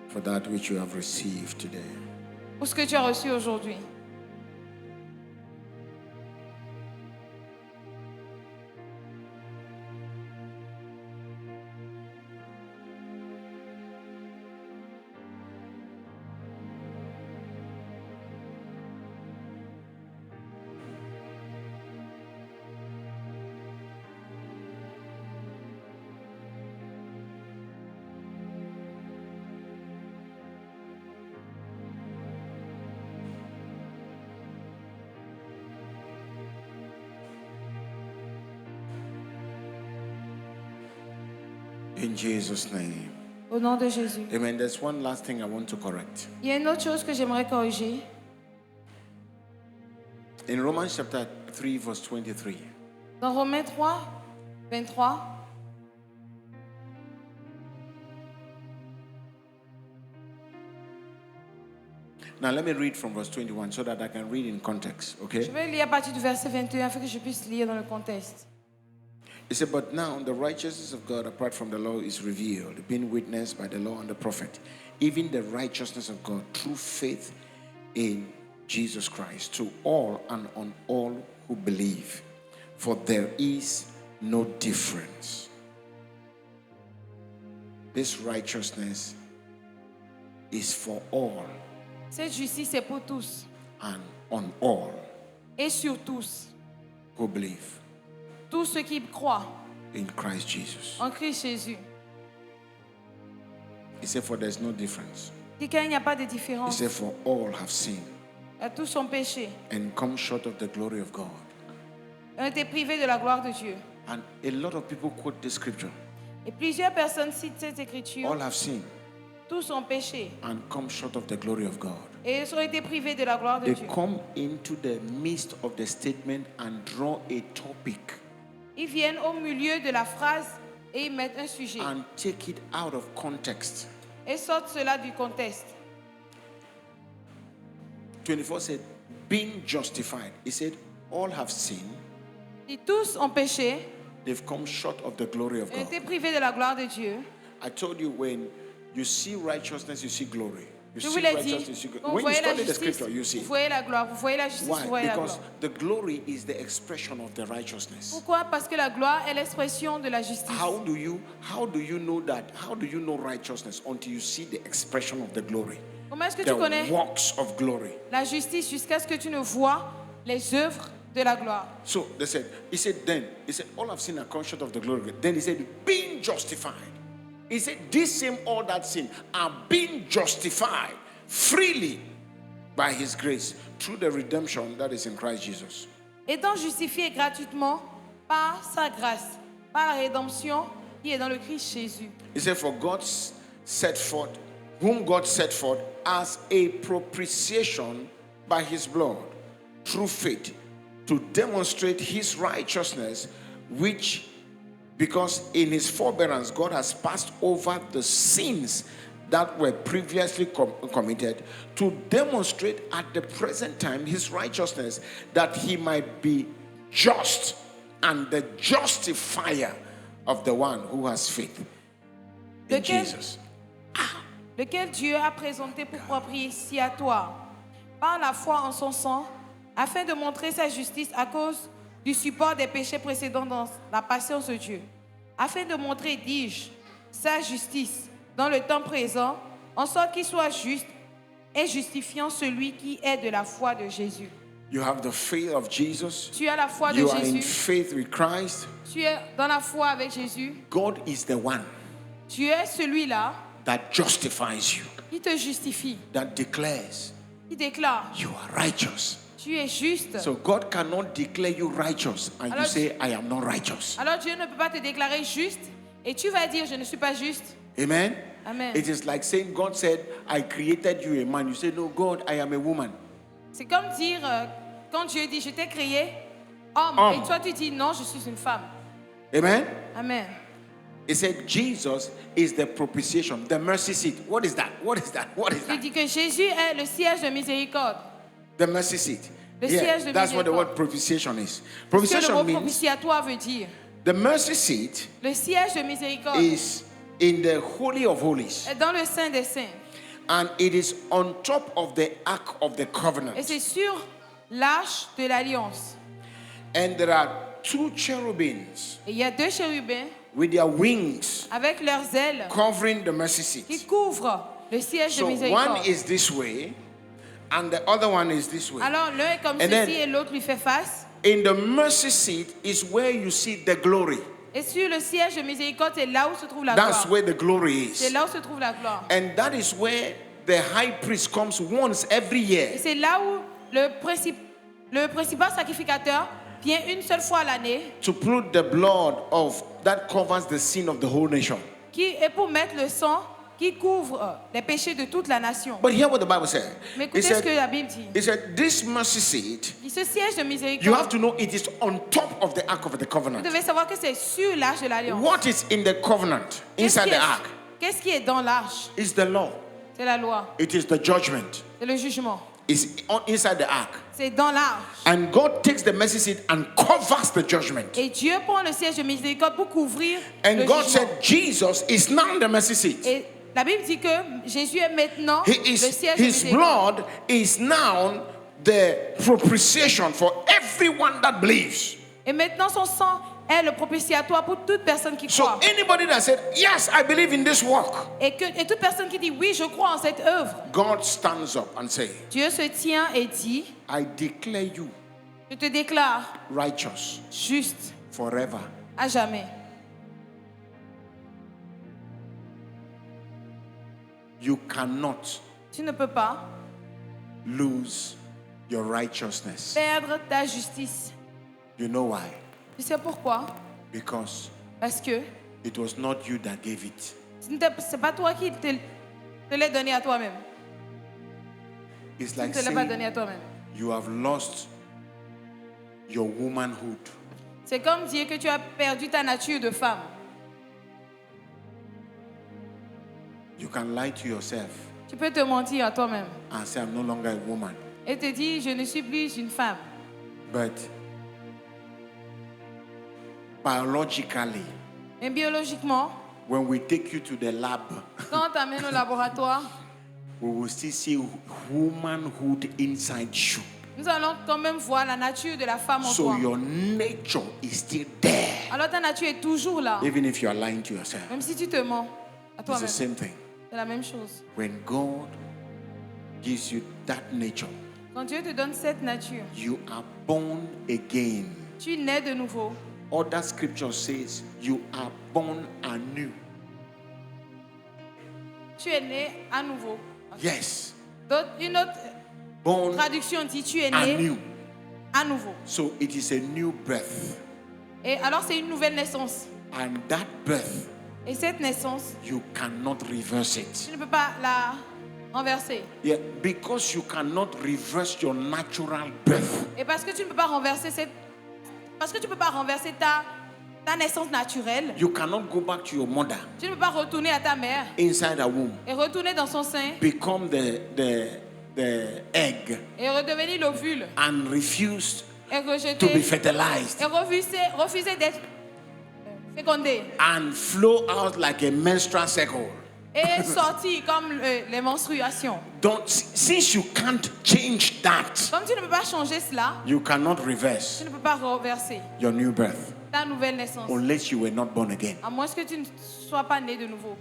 for that which you have received today. pour ce que tu as reçu aujourd'hui. In Jesus' name. Au nom de Jésus. Amen. There's one last thing I want to correct. Il y a une autre chose que j'aimerais corriger. In Romans chapter 3, verse 23, Dans Romains 3, 23, now let me read from verse 21 so that I can read in context, je okay? vais lire à partir du verset 21 afin que je puisse lire dans le contexte. He said, but now the righteousness of God apart from the law is revealed, being witnessed by the law and the prophet, even the righteousness of God through faith in Jesus Christ, to all and on all who believe. For there is no difference. This righteousness is for all Cette justice est pour tous and on all et sur tous. who believe Tous ceux qui croient in Christ Jesus. en Christ Jésus. He said, for there's no difference. Il dit qu'il n'y a pas de He différence. said, for all have sinned Tous sont péchés. and come short of the glory of God. Ont été privés de la gloire de Dieu. And a lot of people quote this scripture. Et plusieurs personnes citent cette écriture. All have sinned Tous ont péché. and come short of the glory of God. Et ils ont été privés de la gloire de They Dieu. come into the midst of the statement and draw a topic Ils viennent au milieu de la phrase et ils mettent un sujet. and take it out of context. Et sortent cela du contexte. 24 said, being justified. He said, all have sinned. Et tous ont péché. They've come short of the glory of Ont God. été privés de la gloire de Dieu. I told you, when you see righteousness, you see glory. You Je vous see l'ai dit. righteousness, you see glory. Quand vous When you voyez la study the justice, scripture, you see. vous voyez la gloire. Vous voyez la justice, Why? vous voyez la Because gloire. the glory is the expression of the righteousness. Pourquoi? Parce que la gloire est l'expression de la justice. How do you know that? How do you know righteousness until you see the expression of the glory? Comment est-ce que tu The connais works of glory. la justice jusqu'à ce que tu ne vois les œuvres de la gloire? So he said, all have sinned and come short of the glory of God. Then he said, being justified. He said, this same all that sin are being justified freely by his grace through the redemption that is in Christ Jesus. Étant justifiés gratuitement par sa grâce, par la rédemption qui est dans le Christ Jésus. He said, for whom God set forth as a propitiation by his blood through faith to demonstrate his righteousness, which because in his forbearance God has passed over the sins that were previously committed, to demonstrate at the present time his righteousness, that he might be just and the justifier of the one who has faith in Jesus. Lequel Dieu a présenté pour propitiatoire par la foi en son sang, afin de montrer sa justice à cause du support des péchés précédents dans la patience de Dieu, afin de montrer, dis-je, sa justice dans le temps présent, en sorte qu'il soit juste et justifiant celui qui est de la foi de Jésus. You have the faith of Jesus. Tu as la foi de You are in Jésus. faith with Christ. Tu es dans la foi avec Jésus. God is the one Tu es celui-là that justifies you, qui te justifie, that declares qui déclare, you are righteous. tu es juste. So God cannot declare you righteous and you Alors- say, I am not righteous. Alors Dieu ne peut pas te déclarer juste et tu vas dire, je ne suis pas juste. Amen? Amen. It is like saying, God said, I created you a man. You say, no, God, I am a woman. C'est comme dire, quand Dieu dit, je t'ai créé homme, Homme. et toi tu dis, non, je suis une femme. Amen? Amen. He said, Jesus is the propitiation, the mercy seat. What is that? What is that? What is Il that? dit que Jésus est le siège de miséricorde. The mercy seat. Le siège de That's what the miséricorde. word propitiation is. Ce que le Propitiation mot means propitiatoire veut dire. the mercy seat Le siège de miséricorde is in the Holy of Holies. est dans le Saint des Saints. And it is on top of the Ark of the Et Covenant. c'est sur l'arche de l'Alliance. And there are two cherubims Et il y a deux chérubins with their wings avec leurs ailes covering the mercy qui seat. couvrent le siège de So one miséricorde. is this way and the other one is this way. Alors l'un est comme And ceci then- et l'autre lui fait face. In the mercy seat is where you see the glory. Et sur le siège de miséricorde, c'est là où se trouve la That's gloire. where the glory C'est is. là où se trouve la gloire. And that is where the high priest comes once every Et year c'est là où le principal sacrificateur vient une seule fois à l'année, to put the blood of that covers the sin of the whole nation. qui est pour mettre le sang qui couvre les péchés de toute la nation. But hear what the Bible said. Mais It écoutez ce que said, la Bible dit. it said this mercy seat, Il se siège de you have miséricorde. to know it is on top of the Ark of the Vous Covenant. devez savoir que c'est sur l'arche de l'Alliance. What is in the covenant inside the ark Qu'est-ce qui est dans l'arche? is the law. C'est la loi, It is the judgment. c'est le jugement, It's inside the ark. C'est dans l'arche. And God takes the mercy seat and covers the judgment. Et Dieu prend le siège de miséricorde pour couvrir And le God jugement. said Jesus is now the mercy seat. Et la Bible dit que Jésus est maintenant He le is, siège de his miséricorde. blood is now the propitiation for everyone that believes. Et maintenant son sang est le propitiatoire pour toute personne qui So croit. anybody that said, yes, I believe in this work, Et toute personne qui dit oui, je crois en cette œuvre, God stands up and says, Dieu se tient et dit, I declare you je te déclare righteous juste forever. à jamais. You cannot Tu ne peux pas lose your righteousness. perdre ta justice. You know why? Tu sais pourquoi? Because Parce que it was not you that gave it. c'est pas toi qui te l'as donné à toi-même. It's Tu like ne te l'as pas donné saying à toi-même. you have lost your womanhood. C'est comme dire que tu as perdu ta nature de femme. You can lie to yourself Tu peux te mentir à toi-même and say, I'm no longer a woman. et te dire, je ne suis plus une femme. But biologically, Mais biologiquement, when we take you to the lab, quand on t'amène au laboratoire, we will still see womanhood inside you. nous allons quand même voir la nature de la femme en So toi. your nature is still there, Alors ta nature est toujours là, even if you are lying to yourself. même si tu te mens à It's the toi-même. same thing. C'est la même chose. When God gives you that nature, Quand Dieu te donne cette nature, you are born again. tu nais de nouveau. Other scripture says you are born anew. Tu es né à nouveau. Yes, Une autre born traduction dit tu es né anew. à nouveau. So it is a new birth. Et alors c'est une nouvelle naissance. And that birth, Et cette naissance, you cannot reverse tu it. ne peux pas la renverser. Yeah, because you cannot reverse your natural birth. Et parce que tu ne peux pas renverser ta naissance naturelle, You cannot go back to your mother tu ne peux pas retourner à ta mère inside a womb, et retourner dans son sein become the egg, et redevenir l'ovule and refuse et to be rejeter fertilized et refuser d'être fécondé and flow out like a menstrual cycle. et sortir comme les menstruations. Since you can't change that, Comme tu ne peux pas changer cela, you cannot tu reverse ne peux pas renverser your new birth ta nouvelle naissance, unless you were not born again. à moins que tu ne sois pas né de nouveau.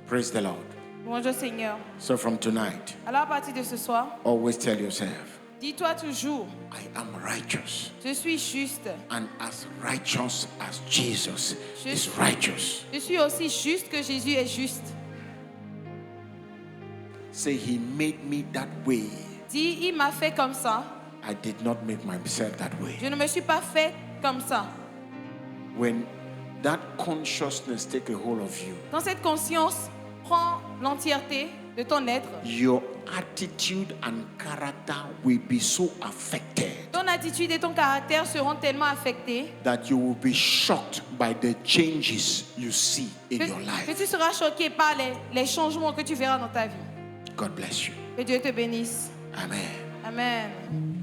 Praise the Lord. Bonjour Seigneur. So from tonight, Alors à partir de ce soir, always tell yourself, dis-toi toujours, I am righteous. je suis juste. And as righteous as Jesus Je is suis- righteous. Je suis aussi juste que Jésus est juste. Say, He made me that way. Dis, il m'a fait comme ça. I did not make myself that way. Je ne me suis pas fait comme ça. When that consciousness take a hold of you, Quand cette conscience prend l'entièreté de ton être, your attitude and character will be so affected ton attitude et ton caractère seront tellement affectés that you will be shocked by the changes you see in que, your que life. tu seras choqué par les changements que tu verras dans ta vie. God bless you. Que Dieu te bénisse. Amen. Amen.